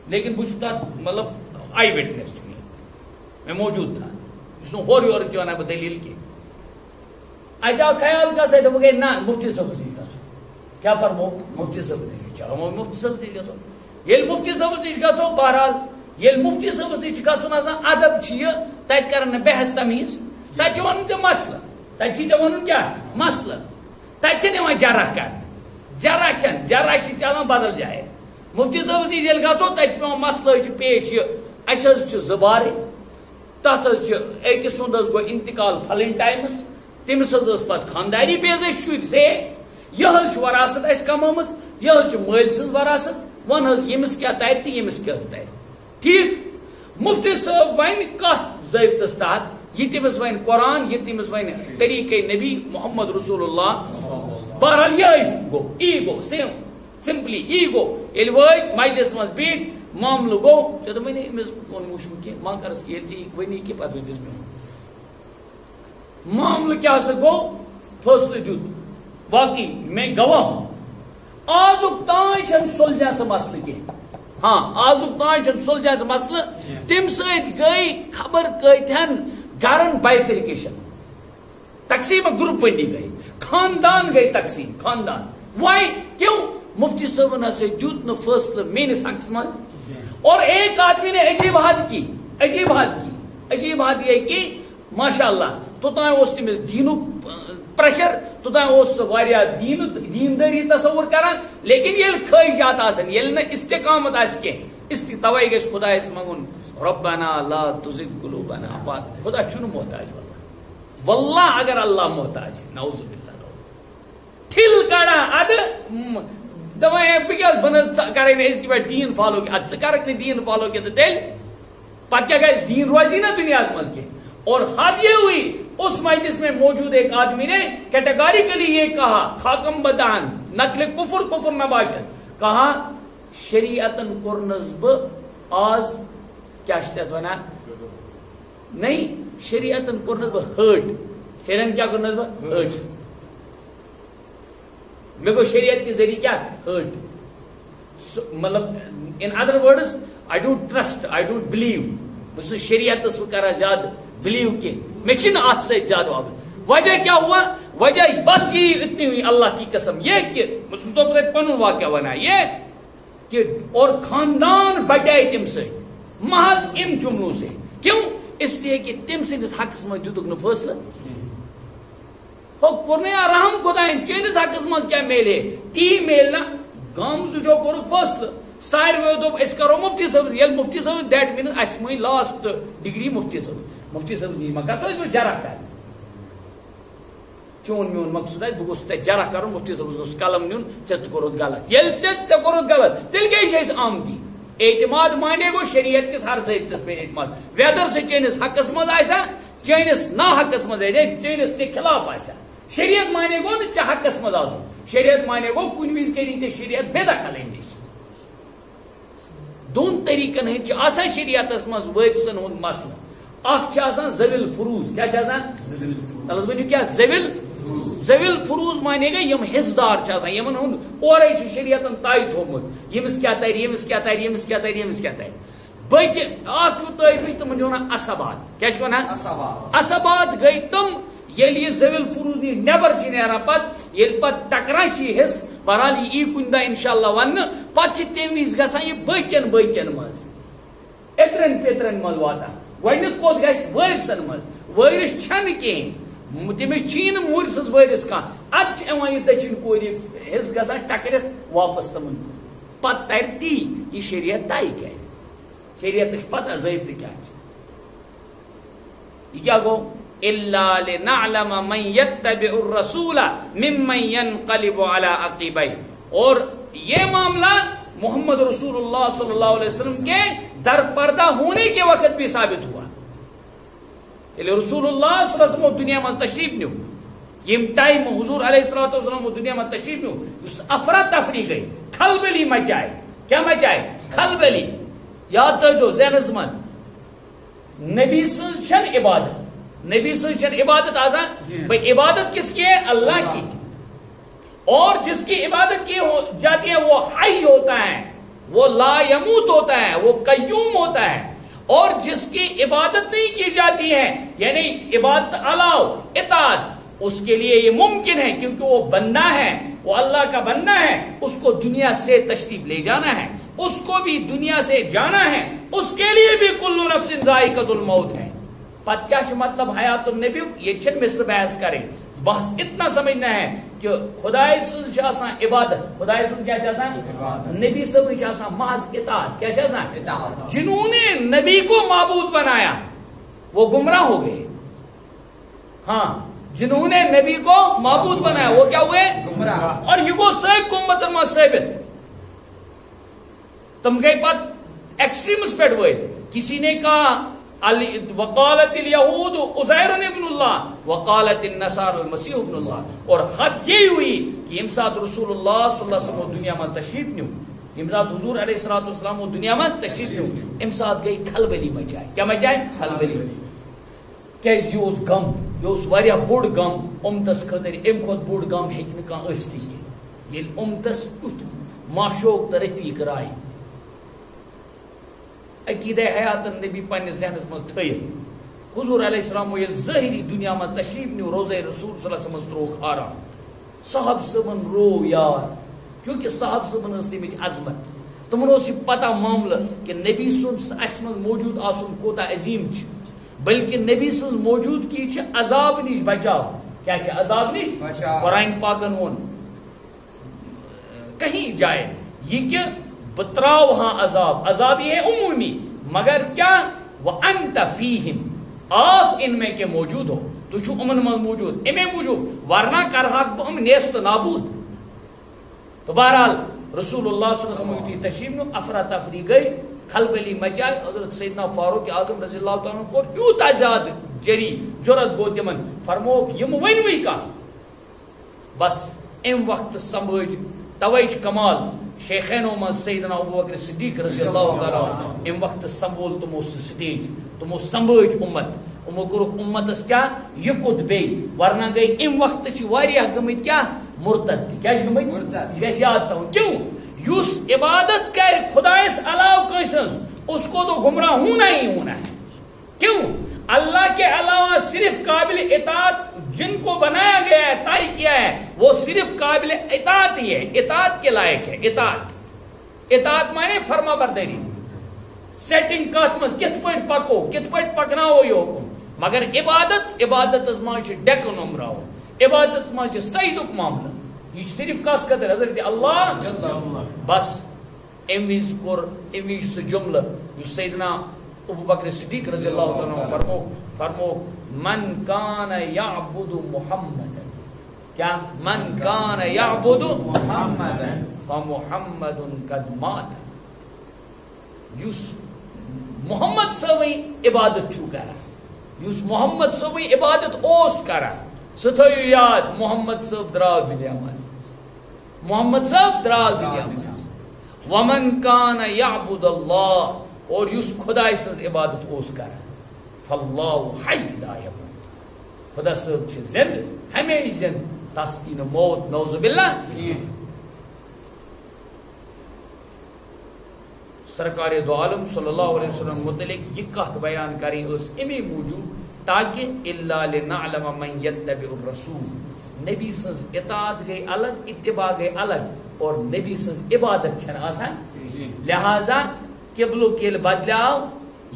[SPEAKER 1] لیکن بہ تک مطلب آئی وٹنس میں موجود تھا یہ ہور یور ونان بہ دلیل کی اتہ آو خیال کس دوپک نا مفتی صٲبس نش گژھو کیا فرمو مفتی صٲبس نش چلو مفتی صٲبس نش گژھو ییٚلہِ مفتی صٲبس نش گژھو بہرحال ییٚلہِ مفتی صٲبس نش گژھُن آسان ادب چھ یہ تتہِ کرن نہٕ بحث تمیٖز تتہِ چھُ ونُن ژےٚ مسلہٕ تتہِ چھی ژےٚ ونُن کیٛاہ مسلہٕ تتہِ چھِنہٕ یِوان جرح کرنہٕ جرح چھِ چلان بدل جایہِ مفتی صٲبس نش ییٚلہِ گژھو تتہِ چھُ پیوان مسلہٕ حظ چھُ پیش یہ اسہِ حظ چھِ زٕ بارٕنۍ تتھ حظ چھُ أکِس سُنٛد حظ گوٚو انتقال پھلٲنۍ ٹایمس تٔمِس حظ ٲس پتہٕ خانداری بیٚیہِ حظ ٲسۍ شُرۍ زے یہ حظ چھُ وراثت اسہِ کمٲمٕژ یہ حظ چھِ مٲلۍ سٕنٛز وراثت ون حظ ییٚمِس کیٛاہ ترِ تہٕ ییٚمِس کیٛاہ حظ ترِ ٹھیٖک مفتی صٲب وَنہِ کتھ ضٲبطس تحت یہ تٔمِس وَنہِ قرآن یہ تٔمِس وَنہِ طریٖقے نبی محمد رسول اللہ بہرحال یہے گوٚو یی گوٚو سمپلی یی گوٚو ییٚلہِ وٲتۍ مجلس منٛز بیٖٹھۍ معاملہٕ گوٚو ژےٚ دوٚپمَے نہٕ أمِس ووٚن وٕچھمُت کینٛہہ وۄنۍ کَرس ییٚلہِ ژےٚ یہِ ؤنی کہِ پتہٕ ؤنۍزِس مےٚ معاملہٕ کیٛاہ سا گوٚو فٲصلہٕ دیُت باقٕے مےٚ گواہ آزُک تانۍ چھنہٕ سُلجھان سُہ مسلہٕ کینٛہہ ہاں آزُک تانۍ چھنہٕ سُلجھان سُہ مسلہٕ تمہِ سۭتۍ گٔے خبر کۭتہن گرن بائفرکیشن تقسیم گروپ بندی گئی خاندان گئی تقسیم خاندان وائی کیوں مفتی صاحب نے سے دیت نہ فیصلہ میرے حق من اور ایک آدمی نے عجیب حد یہ کہ ماشاء اللہ توتان اس تمس دینک پریشر توتان اس واریاہ دینداری تصور کران لیکن یل خواہشات آسن یل نہ استقامت آس کی توے گژھِ خدایس منگُن ربنا لا تزغ قلوبنا بعد خدا چھُنہٕ محتاج واللہ اگر اللہ محتاج نعوذ باللہ ٹھل کڑان اد دپان بہ کیٛاہ بنس کرے أزکہِ پٮ۪ٹھ دیٖن فالو اد ژٕ کرکھ نہٕ دیٖن فالو کینٛہہ تہٕ تیٚلہِ پتہٕ کیٛاہ گژھِ دیٖن روزی نا دُنیاہس منٛز کینٛہہ اور حد یہ ہوئی اس مجلس میں موجود ایک آدمی نے کیٹیگوریکلی یہ کہا خاکم بدان نقل کفر کفر نباشد کہا شریعتن کرنس بہ آز کیا ونان نہیں شریعتن کرنس بہ ہرٹ شریعت کیا کرنس بہ ہرٹ میں کو شریعت کے ذریعے کیا ہرٹ مطلب in other words I don't trust I don't believe بس شریعت کرا زیادہ بلیو کی میں چھن آت سے زیادہ وابط وجہ کیا ہوا وجہ بس یہ اتنی ہوئی اللہ کی قسم یہ کہ پن واقعہ بنا یہ کہ اور خاندان بٹائے تم سے محض ان جملوں سے کیوں اس لیے کہ تم سندس حقس من دتک نا فیصلہ کورنیا رحم خدا چینس حقس من کیا میلے تی میلنا گام جو کور فیصلہ ساروی دوپ اس کرو مفتی صاحب یل مفتی صاحب دیٹ مینز اس مئی لاسٹ ڈگری مفتی صاحب جی مگر سو جرا کر چون میون مقصود ہے بگوس تے جرا کرو مفتی صاحب گوس قلم نیون چت کورت غلط یل چت کورت غلط تیل کے چھ آمدی اعتماد مانے گو شریعت کس ہر ضابطس پہ اعتماد ویدر سے چینس حقس مز آسا چینس نا حقس مز چینس کے خلاف آسا شریعت مانے گو نا چھ حقس مز آسو شریعت مانے گو کن وز کری تے شریعت بے دخل اندیش دون طریقن ہند آسان شریعتس مز وارثن ہند مسئلہ اخ زویل فروز کیا غلط ونیو کیا زویل فروز مانے گا یم حصدار یمن ہند اورے شریعتن طے تھومت یمس کیا تر یمس کیا تر یمس کیا تر یمس کیا تر بلکہ اخ طے تم ونان اسبات کیا ونان اسبات گئی تم یل یہ زویل فروز نیبر نیران پت یل پت ٹکران حص بہرحال یہ کن دہ انشاءاللہ ون پتہ تم وز گژھان یہ باقین مز اترن پیترن مز واتان گۄڈنیُک کوٚت گژھِ وٲرثن منٛز وٲرث چھنہٕ کِہیٖنۍ تٔمِس چھی نہٕ موٗرۍ سٕنٛز وٲرث کانٛہہ اَدٕ چھِ یِوان یہِ دٔچھِنۍ کورِ حِصہٕ گژھان ٹکرِتھ واپس تِمن کُن پتہٕ ترِ تی یہِ شریعت طے کرِ شریعتٕچ پتہ ضٲبطہٕ کیٛاہ چھِ یہِ کیٛاہ گوٚو إلا لنعلم من يتبع الرسول ممن ينقلب على عقبيه اور یہ معاملہ محمد رسول اللہ صلی اللہ علیہ وسلم کے در پردہ ہونے کے وقت بھی ثابت ہوا رسول اللہ صلی اللہ علیہ وسلم دنیا میں تشریف نیو یم ٹائم حضور علیہ الصلوۃ والسلام دنیا میں تشریف نیو اس افراتفری گئی کھلبلی مچائے کیا مچائے کھلبلی یاد تھو ذہنس من نبی سن چھن عبادت نبی سن عبادت آسان بھائی عبادت کس کی ہے اللہ کی اور جس کی عبادت کی جاتی ہے وہ حی ہوتا ہے وہ لا یموت ہوتا ہے وہ قیوم ہوتا ہے اور جس کی عبادت نہیں کی جاتی ہے یعنی عبادت علاوہ اطاعت اس کے لیے یہ ممکن ہے کیونکہ وہ بندہ ہے وہ اللہ کا بندہ ہے اس کو دنیا سے تشریف لے جانا ہے اس کو بھی دنیا سے جانا ہے اس کے لیے بھی کل نفس ذائقۃ الموت ہے پتہ کیا مطلب حیات النبی یہ چھن میں سے بحث کریں بس اتنا سمجھنا ہے کہ خدا سن عبادت خدا سن کیا نبی صاحب محض اطاعت کیا جنہوں نے نبی کو معبود بنایا وہ گمراہ ہو گئے ہاں جنہوں نے نبی کو معبود بنایا وہ کیا ہوئے گمراہ اور یہ کو سب کو مترمہ ثابت تم گئے پت ایکسٹریمس پیٹ ہوئے کسی نے کہا وقالت الیہود عزیر ابن اللہ وقالت النصارى المسیح ابن اللہ اور حد یہ ہوئی کہ یم ساتھ رسول اللہ صلی اللہ علیہ وسلم دنیا میں تشریف نیو یم ساتھ حضور علیہ الصلوۃ والسلام دنیا میں تشریف نیو یم ساتھ گئی کھلبلی مچائے کیا مچائے کھلبلی کیاز یہ غم یہ واریاہ بوڑ غم امتس خاطر ام کھت بوڑ غم ہیکہ نہ کانٛہہ ٲسِتھٕے ییٚلہِ امتس یُتھ ماشوق تہٕ رفیق راے عقیدہ حیات النبی پنس ذہنس مز تھیت حضور علیہ السلام یل ظاہری دنیا میں تشریف نیو روزہ رسول صلی اللہ علیہ وسلم تروک آرام صاحب صبن رو یار کیونکہ صاحب صبن اس تمچ عظمت تمن اس پتہ معاملہ کہ نبی سن اس من موجود آسن کوتا عظیم چھ بلکہ نبی سن موجودگی چھ عذاب نش بچاؤ کیا چھ عذاب نش قرآن پاکن ون کہیں جائے یہ کہ بتراؤ ہاں عذاب عذاب یہ ہے عمومی مگر کیا وانت فیہم آپ ان میں کے موجود ہو تو چھو امن میں موجود امیں موجود ورنہ کرہاک تو نیست نابود تو بہرحال رسول اللہ صلی اللہ علیہ وسلم کی تشریف نو افراتفری گئی کھلبلی مچائے حضرت سیدنا فاروق اعظم رضی اللہ تعالیٰ کو یوتہ زیادہ جری جرت گو تمن فرموک یم ونوی کا بس ام وقت سمجھ توے کمال شیخینو من سیدنا ابوبکر صدیق رضی اللہ تعالیٰ ام وقت سنبھول تمو سٹیج تمو سمجھ امت امو کورک امتس کیا یکت بی ورنہ گئی ام وقت چھ واریاہ گمت کیا مرتد کیا چھ گمت یہ یاد تھاؤں کیوں یس عبادت کر خدایس علاوہ کیسز اس کو تو گمراہ ہونا ہی ہونا ہے کیوں اللہ کے علاوہ صرف قابل اطاعت جن کو بنایا گیا ہے طے کیا ہے وہ صرف قابل اطاعت ہی ہے اطاعت کے لائق ہے اطاعت مانے فرما برداری سیٹنگ کات مز کت پٹ پکو کت پٹ پکناو یہ حکم مگر عبادت از ماں ڈیک نمراو عبادت ماں سعیدک معاملہ یہ صرف کس قدر حضرت اللہ بس امیز سہ جملہ یہ سیدنا ابو بکر صدیق رضی اللہ تعالیٰ فرمو من کان یعبد محمد کیا من کان یعبد محمد فمحمد قد مات یس محمد صوی عبادت چھو کرا یس محمد صوی عبادت اوس کرا ستھیو یاد محمد صاحب دراو دنیا مز محمد صاحب دراو دنیا مز ومن کان یعبد اللہ اور یس خدای سز عبادت اوس کرا فاللہ حی لا یموت خدا صاحب چھ زند ہمیشہ زند تس کی موت نعوذ باللہ سرکار دو عالم صلی اللہ علیہ وسلم متعلق یہ کہت بیان کریں اس امی موجود تاکہ اللہ لنعلم من یتبع الرسول نبی سز اطاعت گئی الگ اتباع گئی الگ اور نبی سز عبادت چھن آسان لہذا قبلو کیل بدلاو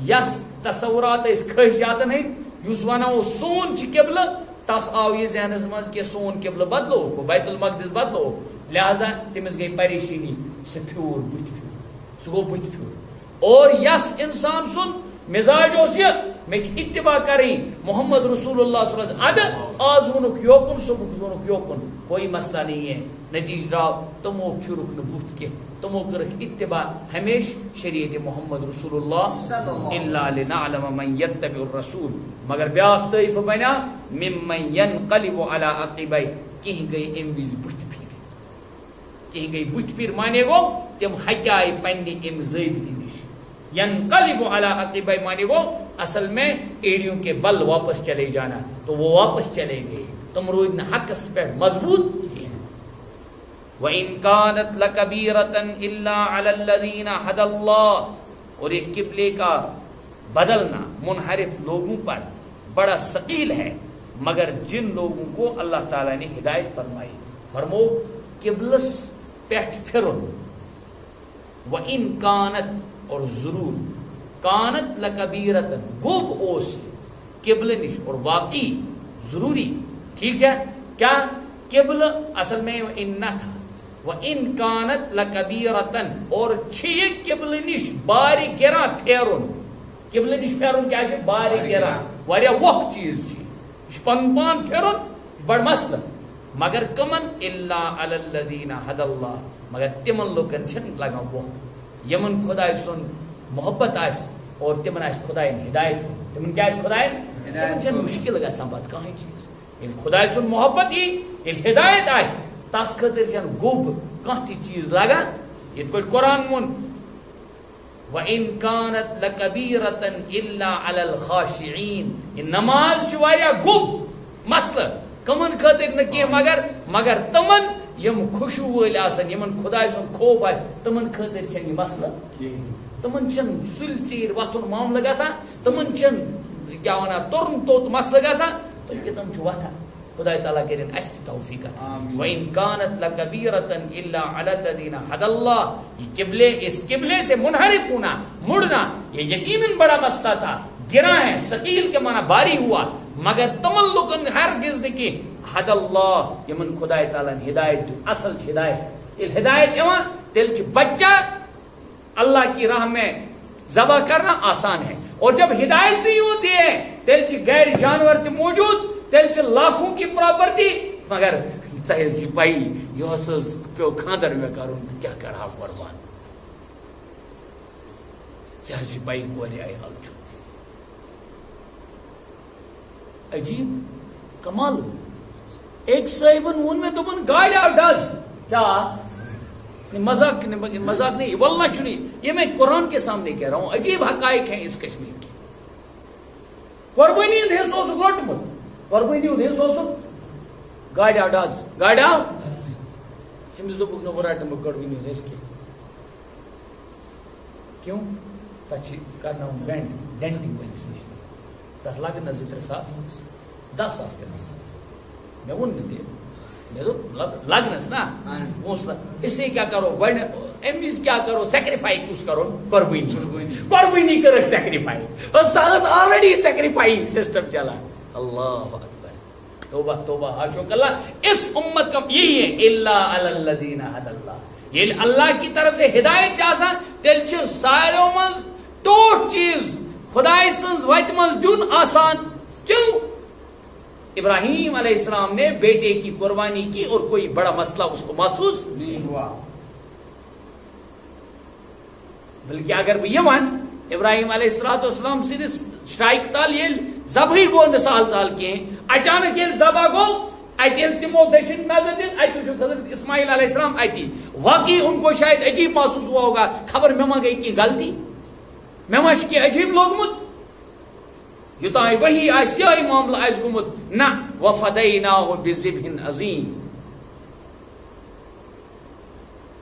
[SPEAKER 1] یس تصورات اس خواہشات نہیں یس ونو سون چھ قبل تس آو یہ ذہنس مز کہ سون قبل بدلو کو بیت المقدس بدلو لہذا تمس گئی پریشانی سے پھیور بت پھیور سہ گو بت پھیور اور یس انسان سن مزاج اس یہ میں اتباع کریں محمد رسول اللہ صلی اللہ علیہ وسلم آز ونک یوکن صبح ونک یوکن کوئی مسئلہ نہیں ہے نتیج راو تمو پھیرک نہ بت کے تمو کرک اتباع ہمیش شریعت محمد رسول اللہ الا لنعلم من یتبع الرسول مگر بیاق طیف بنا ممن ینقلب علی عقبی کہیں گئی امویز بت پھیر کہیں گئی بت پھیر مانے گو تم حکائی پنی ام زیب دی نش ینقلب علی عقبی مانے گو اصل میں ایڑیوں کے بل واپس چلے جانا تو وہ واپس چلے گئے تم روز حق پر مضبوط وَإِن كَانَتْ لَكَبِيرَةً إِلَّا عَلَى الَّذِينَ هَدَى اللَّهُ اور ایک قبلے کا بدلنا منحرف لوگوں پر بڑا ثقیل ہے مگر جن لوگوں کو اللہ تعالیٰ نے ہدایت فرمائی فرمو قبلس پیٹھ پھرن وَإِن كَانَتْ اور ضرور كَانَتْ لَكَبِيرَةً گوب اوس قبل نش اور واقعی ضروری ٹھیک ہے کیا قبل اصل میں ان نہ تھا وَإِن كَانَتْ لَكَبِيرَةً اور چھ قبل نش باری گرا پھیرن قبل نش پھیرن کیا ہے باری گرا واریاہ وقت چیز چھ پن پان پھیرن بڑ مسئلہ مگر کمن الا علی الذین ھدى اللہ مگر تمن لوکن چھن لگا وقت یمن خدا سن محبت آس اور تمن آس خدا ہدایت تمن کیا خدا تمن چھن مشکل گژھان پتہ کہیں چیز خدا سن محبت یہ ہدایت آس تس خاطر چھن گوب کانٛہہ تہِ چیز لگان یت پٲٹھۍ قرآن ووٚن وَإِن كَانَتْ لَكَبِيرَةً إِلَّا عَلَى الْخَاشِعِينَ یہ نماز چھِ واریاہ گوب مسئلہ کمن خاطر نہ کینٛہہ مگر تمن یم خوشو وٲلۍ آسن یمن خداے سُنٛد خوف آسہِ تمن خاطر چھنہٕ یہ مسئلہ تمن چھنہٕ سُلہِ ژیٖرۍ وۄتھُن معاملہٕ گژھان تمن چھنہٕ کیٛاہ وَنان تُرُن توٚت مسئلہ گژھان تُہۍ تم چھِ وۄتھان خدا تعالیٰ کرن اس تہِ توفیق وَإِن كَانَتْ لَكَبِيرَةً إِلَّا عَلَى الَّذِينَ هَدَى اللَّهُ یہ قبلے اس قبلے سے منحرف ہونا مڑنا یہ یقیناً بڑا مسئلہ تھا گرا ہے ثقیل کے معنی باری ہوا مگر تمن لوگن ہرگز نہ کہ حد اللہ یمن خدا تعالیٰ ہدایت اصل ہدایت یہ ہدایت ایوان تیل چھ بچہ اللہ کی راہ میں ذبح کرنا آسان ہے اور جب ہدایت نہیں ہوتی ہے تیل چھ غیر جانور تھی موجود تیل چھ لاکھوں کی پراپرٹی مگر ظاہر سی پائی یہ پیو خاندر میں کروں کیا کرا قربان جہاز بائی کورے آئی حال چھو عجیب کمال ہو. ایک صاحبن وون میں دوپن گاڑی آو ڈز کیا مذاق نہیں واللہ چھنی یہ میں قرآن کے سامنے کہہ رہا ہوں. عجیب حقائق ہیں اس کشمیر کے. قربانی ہند حصہ اوسک روٹمت قربانی ہند حصہ اوسک گاڑی آو ڈز گاڑی آو امس دوپک نو رٹن بہ قربانی ہند حصہ کیوں تک کرنا بینڈ ڈینٹنگ ولس نش تک لگن نا 2-3 ساس 10 ساس کرنا میں ون تہ میں لگنس نا پونسہ اس لیے کیا کرو گۄڈٕ امہِ وِزِ کیا کرو سیکریفائی کس کرو قربانی کر سیکریفائی سہ آلریڈی سیکریفائنگ سسٹم چلان. اللہ اکبر توبہ توبہ حاشوک اللہ. اس امت کا یہی ہے الا علی الذین ھدی اللہ. ییٚلہِ اللہ کی طرف سے ہدایت آسان تیل چھ ساروی منٛز ٹوٹھ چیز خدائے سنز وتہِ منٛز دیُن آسان. کیوں؟ ابراہیم علیہ السلام نے بیٹے کی قربانی کی اور کوئی بڑا مسئلہ اس کو محسوس نہیں ہوا. بلکہ اگر بہ یہ ون ابراہیم علیہ السلام سندس شرائق تل یل ذبحی گو مثال سال کہیں اچانک یل ذبح گو ات یل تمو دشن نظر دت ات وچھ حضرت اسماعیل علیہ السلام اتی واقعی ان کو شاید عجیب محسوس ہوا ہوگا. خبر میں ما گئی کی غلطی میں ما کی عجیب لوگمت یوتائے وہی آس یہ معاملہ آس گومت نہ وفدیناہ بذبح عظیم.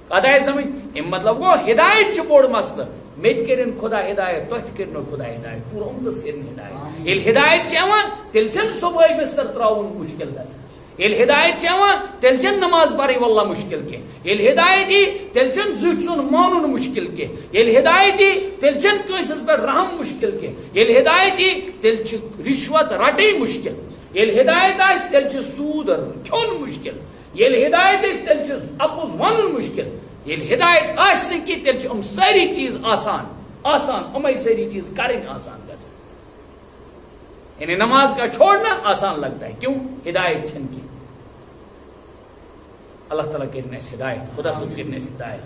[SPEAKER 1] کتھ آئی سمجھ ام مطلب گو ہدایت چھ بوڑ مسئلہ. مت کرن خدا ہدایت تہ کرنو خدا ہدایت پورا امتس کرن ہدایت. یل ہدایت چھ تیل چھن صبح بستر تراؤن مشکل گژھان. یل ہدایت چھ تیل چھن نماز پڑھن واللہ مشکل کی. یل ہدایت دی تیل چھن زُٹھ سن مانن مشکل کی. یل ہدایت دی تیل چھن کٲنٛسہِ پہ رحم مشکل کی. یل ہدایت دی تیل چھ رشوت رٹٕنۍ مشکل. یل ہدایت آس تیل چھ سود کھیون مشکل. یل ہدایت آس تیل چھ اپُز ونن مشکل. یل ہدایت آس نہٕ کینٛہہ تیل چھ ام ساری چیز آسان آسان امے ساری چیز کریں آسان گژھان. یعنی نماز کا چھوڑنا آسان لگتا ہے. کیوں؟ ہدایت چھن کی. اللہ تعالیٰ کرنے سے ہدایت خدا سے کرنے سے ہدایت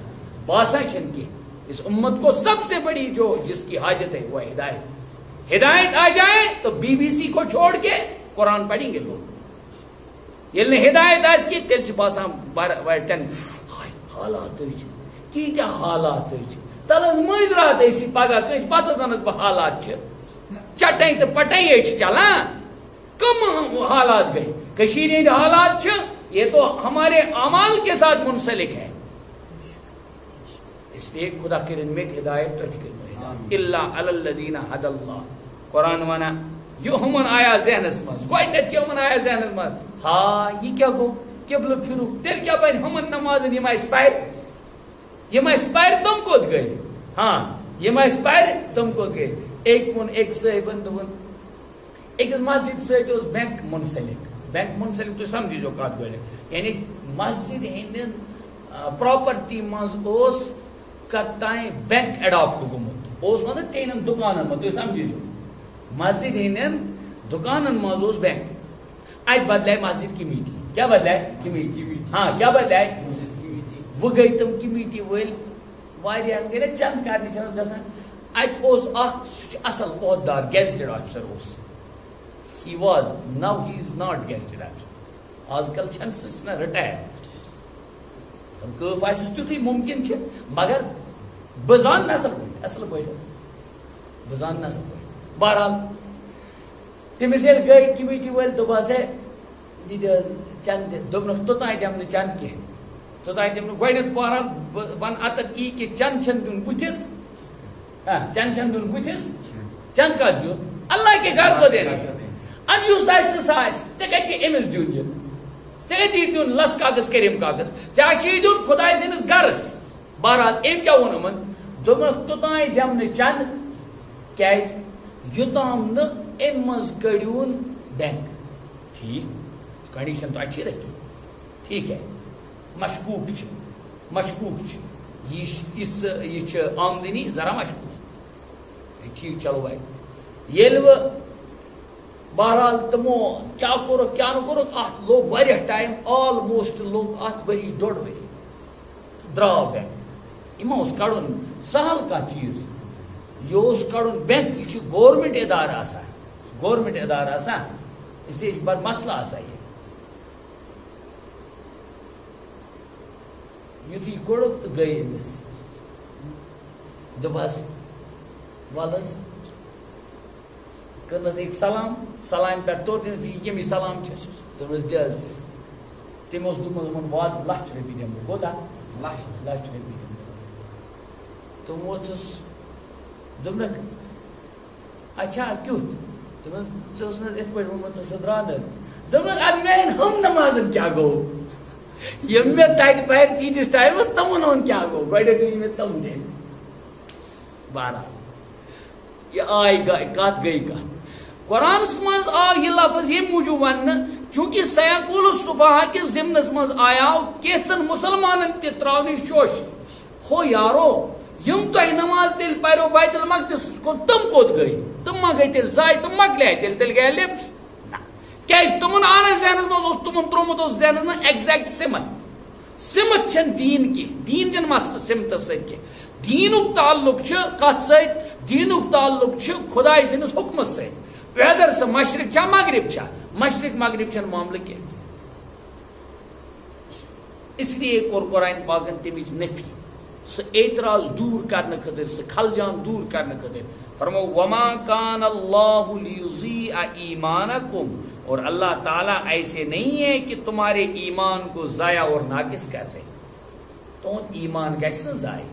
[SPEAKER 1] باسا چھن کی. اس امت کو سب سے بڑی جو جس کی حاجت ہے وہ ہدایت. ہدایت آ جائے تو BBC کو چھوڑ کے قرآن پڑھیں گے لوگ. یل نے ہدایت آس کی تیل چھ باسان حالات کیتیا حالات تلس مز رات پگہ کس پتہ زنس بہ حالات چٹیں تو پٹیں چلان. کم حالات گئی کشیر ہند حالات یہ تو ہمارے اعمال کے ساتھ منسلک ہے. اس لیے خدا کرن میں ہدایت تو الا علی الذین ھدی اللہ. قرآن وانا یہ ہمن آیا ذہنس مز گوڈنیتھ یہ ہمن آیا ذہنس مز ہاں یہ کیا گو قبلہ پھرو تیل کیا بن ہمن نماز یہ ما اسپائر تم کوت گئے. ہاں یہ ما اسپائر تم کوت گئے. ایک صاحبن دون ایک مسجد سۭتۍ اوس بینک منسلک. بینک منسلک تو سمجھی جو کات گئے یعنی مسجد ہندین پراپرٹی مز اوس کتائیں بینک اڈاپٹ گومت اوس مطلب تینن دکانن مز تو سمجھی جو مسجد ہندین دکانن مز اوس بینک ات بدلائے مسجد کی میٹنگ. کیا بدلائے کمیٹی. ہاں کیا بدلائے وہ گئی تم کمیٹی ول واریاہ گئی نا چند کرنے چھنس گژھان. ات اوس اخ اصل عہدار گیزٹڈ آفیسر اوس. He was no he is not gazetted officer. آج کل چھن سہ رٹائر کف آس تیتھے ممکن چھ مگر بہ زان اصل پٲٹھۍ اصل پٲٹھۍ بہ زان اصل پٲٹھۍ. بہرحال تٔمِس ییٚلہِ گٔے کمیٹی وٲلۍ دوٚپہس ہے چند دوٚپنکھ توٚتام دِم نہٕ چند کینٛہہ توٚتام دِم نہٕ گۄڈنیٚتھ پہرا ون اتن ای کہ چند چھن دیُن بٕتھِس. چند چھن دیُن بٕتھِس چند کتھ دیُن اللہ کے گھر کو دینا. اد یُس آسہِ نہٕ سُہ آسہِ ژےٚ کتہِ چھِ أمِس دیُن یہِ ژےٚ کتہِ یہِ دیُن لس کاکس کریم کاکس ژےٚ آسی یہِ دیُن خۄداے سٕنٛدِس گرس. بہرحال أمۍ کیٛاہ ووٚن یِمن دوٚپنکھ توٚتام دِم نہٕ چند کیازِ یوٚتام نہٕ أمۍ منٛز کٔڑۍہوٗن بینک. ٹھیک کنڈیشن تو اچھی رکھی ٹھیک ہے. مشکوک یہ آمدنی ذرا مشکوک. ٹھیک چلو بھائی یل بہرحال تمو کیا کورک کیا نہ کورک ات لوگ واریاہ ٹائم آلموسٹ لوگ ات ؤری ڈوڑ ؤری درٛاو بینک. یِمو اوس کڑُن سہل کانٛہہ چیٖز یہ کڑن بینک یہ گورنمنٹ ادارہ آسان گورنمنٹ ادارہ آسان اس لیے بڑا مسئلہ آسان یتھی کوڑک تو گئی امس دبس ولس کرنس ایک سلام سلام پہ تو یہ سلام دس دس تم وات لچھ رپی دم کوتاہ لچھ رپی دم تم ووتھس دپنک اچھا کیُتھ دپس ژٕ ٲس یِتھ پٲٹھۍ ووٚنمُت تہٕ سُہ درٛاو نہٕ دپنک ادٕ میانہِ ہم نمازن کیٛاہ گوٚو یم مےٚ تتہِ پرِ تیٖتِس ٹایمس تمن ہُنٛد کیٛاہ گوٚو گۄڈنیٚتھ یی مےٚ تم دِنۍ بہرحال یہ آئی کت گئی کت قرآنس مز آو یہ لفظ یہ موجود ون چونکہ سیقول الصبح کس ضمنس مز آیاو کیسن مسلمانن تہ تراونی شوش ہو یارو یم تہ نماز تیل پرو بیت المقدس کو تم کوت گئی تم ما گئی تیل زائے تم مکلے تیل گئے لپس کیاز تمن آنے ذہنس مز تمن ترومت اس ذہنس مز ایگزیکٹ سمت چھن دین کی دین چن مسل سمت ست کی دینک تعلق کت ست دینک تعلق خدائے سندس حکمس ست ویدر سہ مشرق چھا مغرب چھا مشرق مغرب چھن معاملہ کی اس لیے کور قرآن پاکن تمچ نفی سہ اعتراض دور کرنے خاطر سہ خلجان دور کرنے خاطر فرمو وما کان اللہ لیضیع ایمانکم اور اللہ تعالیٰ ایسے نہیں ہے کہ تمہارے ایمان کو ضائع اور ناقص کر دے تو ایمان گژھِ نہٕ ضائع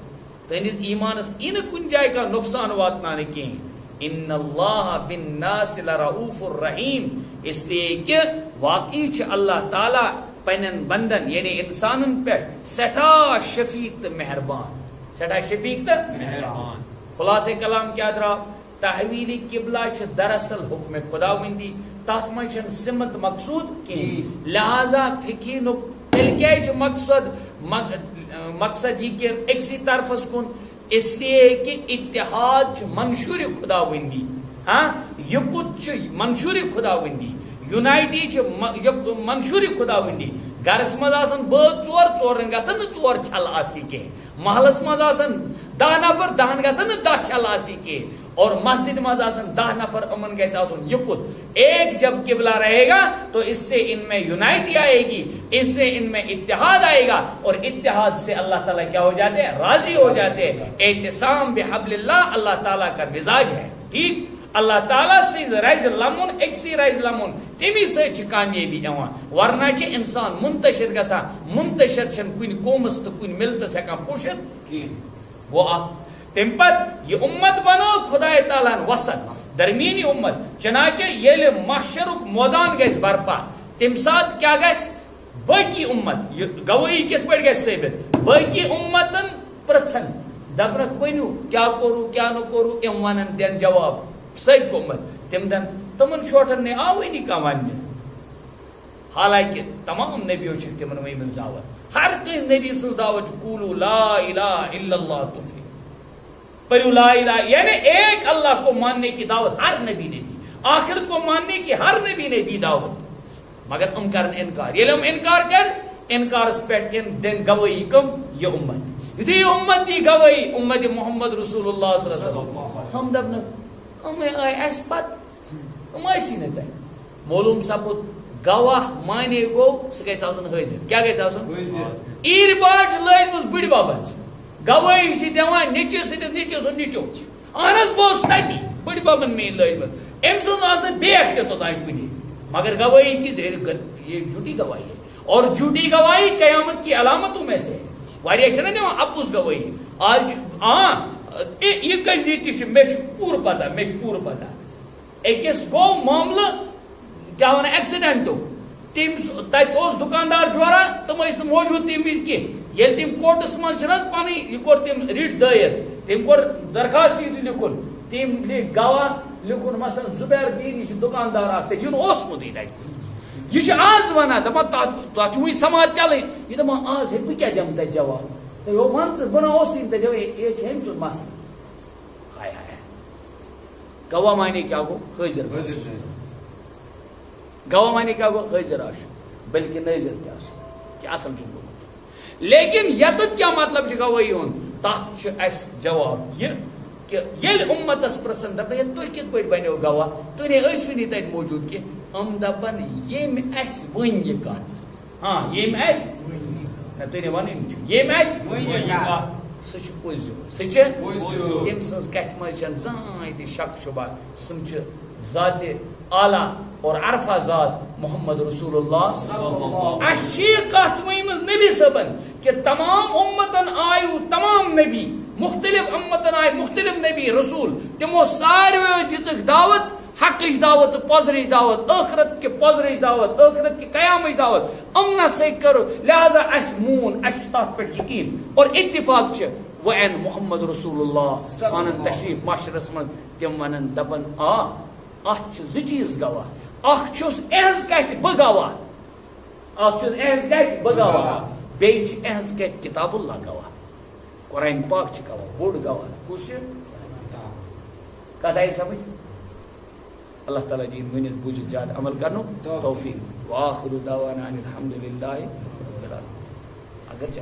[SPEAKER 1] تہندس ایمانس ان کن جائے کا نقصان واتنانے کی ان اللہ بالناس لرؤوف الرحیم اس لیے کہ واقعی چھ اللہ تعالیٰ پنن بندن یعنی انسانن پہ سٹھا شفیق تو مہربان سٹھا شفیق تو مہربان خلاصہ کلام کیا درا تحویل قبلہ چھ دراصل حکم خداوندی تات من سمت مقصود کی لہذا فقہ تیل کیا مقصد مقصد یہ کہ اکسی طرفس کن اس لیے کہ اتحاد منشور خداوندی ہاں یکت منشور خداوندی یونائٹی منشور خداوندی گرس مز بٲژ ژورن گژھن نہٕ ژور چھل آسی کینٛہہ محلس مز 10 نفر 10 گژھن نہٕ 10 چھل آسی کینٛہہ اور مسجد مز 10 نفر امن گژھِ آسُن یکت ایک جب قبلہ رہے گا تو اس سے ان میں یونائٹی آئے گی اس سے ان میں اتحاد آئے گا اور اتحاد سے اللہ تعالیٰ کیا ہو جاتے ہیں راضی ہو جاتے ہیں اعتصام بحبل اللہ اللہ تعالیٰ کا مزاج ہے ٹھیک اللہ تعالیٰ سے رائز لمن اکسی رائز لمن تمی سے کامیابی یوان ورنہ چھ انسان منتشر گژھان منتشر چھن کن قومس تو کن ملتس ہیکان پوشت وہ تم پت یہ امت بنو خدا تعالیٰ وسط درمیانی امت چنانچہ یل محشرک میدان گژھِ برپا تم سات کیا گژھِ باقی امت گوئی کت پہ گژھِ ثابت باقی امتن پرژھن دپنک ونیو کیا کرو کیا نہ کرو ام ونن دین جواب سب امت تم دن تمن شوٹن نے آوے نہیں کھانا ون حالانکہ تمام نبیوں تمن ورمت دعوت ہر کس نبی سن دعوت قولوا لا الہ الا اللہ تفلحوا پڑھو لا الہ یعنی ایک اللہ کو ماننے کی دعوت ہر نبی نے دی آخرت کو ماننے کی ہر نبی نے دی دعوت مگر ہم کرن انکار یہ ہم انکار کر انکار پہ دن گواہی کم یہ امت یہ امت دی گواہی امت محمد رسول اللہ صلی اللہ علیہ وسلم ہم دپن اس پت ہم ایسی نہ معلوم سپود گواہ مانے گو سہ گژھِ آسُن حٲضِر کیا گژھِ آسُن عیٖر باٹ چھِ لٲجمٕژ بٕڈِ ببس گوٲہی چھِ دِوان نیٚچوِس سۭتۍ نیٚچوِ سُنٛد نیٚچو اہن حظ بہٕ اوسُس تتی بٕڈِ ببن میٲنۍ لٲجمٕژ أمۍ سٕنٛز آسن بیگ تہِ توٚتانۍ کُنہِ مگر گواہی کی یہ جھوٹی گواہی ہے اور جھوٹی گواہی قیامت کی علامتوں میں سے واریاہ چھِ نہ دِوان اپُز گواہی آج ہاں یہ کزی تہِ چھُ مےٚ چھُ پوٗرٕ پتہ مےٚ چھُ پوٗرٕ پتہ أکِس گوٚو معاملہٕ کیا ون ایکسیڈنٹُک تم تتہِ اوس دکاندار جورا تم ٲسۍ نہٕ موجوٗد تمہِ وِزِ کینٛہہ ییٚلہِ تم کوٹس منٛز چھِ نہ حظ پنٕنۍ یہِ کوٚر تٔمۍ رِٹ دٲیر تٔمۍ کوٚر درخاست لیکھُن تٔمۍ لیکھ گواہ لیکھُن مثلاً زبیر دیٖن یہِ چھُ دُکاندار اکھ تتہِ یہِ نہٕ اوسمُتٕے تتہِ یہِ چھُ آز ونان دپان تتھ چھُ وُنہِ سماج چلٕنۍ یہِ دپان آز ہے بہٕ کیٛاہ دِمہٕ تتہِ جواب ون ژٕ بہٕ نہ اوسُے نہٕ تتہِ یہِ چھِ أمۍ سُنٛد مسلہٕ ہاے ہاے گواہ مانے کیا گوٚو حٲضِر گواہ مانے کیا گو حاضر آش بلکہ نظر کیا کہ اصل لیکن یتت کیا مطلب گواہی ہند تک اس جواب یہ کہ یل امتس پرسن دپان تھی کت پہ بنو گواہ تھی نے ٲسوٕے نہٕ تتہِ موجود کی دپان یم اس ون یہ کت ہاں یم اس تھی نے ون یم اس سہ پوٚز سہ تم سٕنٛز کتھِ منٛز چھنہٕ زٕہٕنۍ تہِ شک شبہ سم ذات اعلیٰ اور عرفہ ذات محمد رسول اللہ اسی کت ؤنمٕژ نبی صٲبن کہ تمام امتن آیو تمام نبی مختلف امتن آئے مختلف نبی رسول تمو ساروی دِژٕکھ دعوت حقٕچ دعوت پۄزرٕچ دعوت ٲخرت کہ پۄزرٕچ دعوت ٲخرت کہ قیامٕچ دعوت امنا سۭتۍ کرو لہذا اس مون اس چھُ تتھ پٮ۪ٹھ یقین اور اتفاق چھُ وہ این محمد رسول اللہ پانن تشریف معاشرس منٛز تم ونن دپن اتھ چھِ زٕ چیٖز گواہ اکھ چھُس اہنٛز کتھِ بہٕ گواہ اکھ چھُس اہنٛز کتھِ بہٕ گواہ بیٚیہِ چھِ اہنٛز کتھِ کتاب اللہ گواہ قرآن پاک چھِ گواہ بوٚڑ گواہ کُس چھُ کتھ آیہِ سمجھ اللہ تعالیٰ دین ؤنِتھ بوٗزِتھ زیادٕ عمل کرنُک توفیق وآخر دعوانا ان الحمد للہ رب العالمین اگر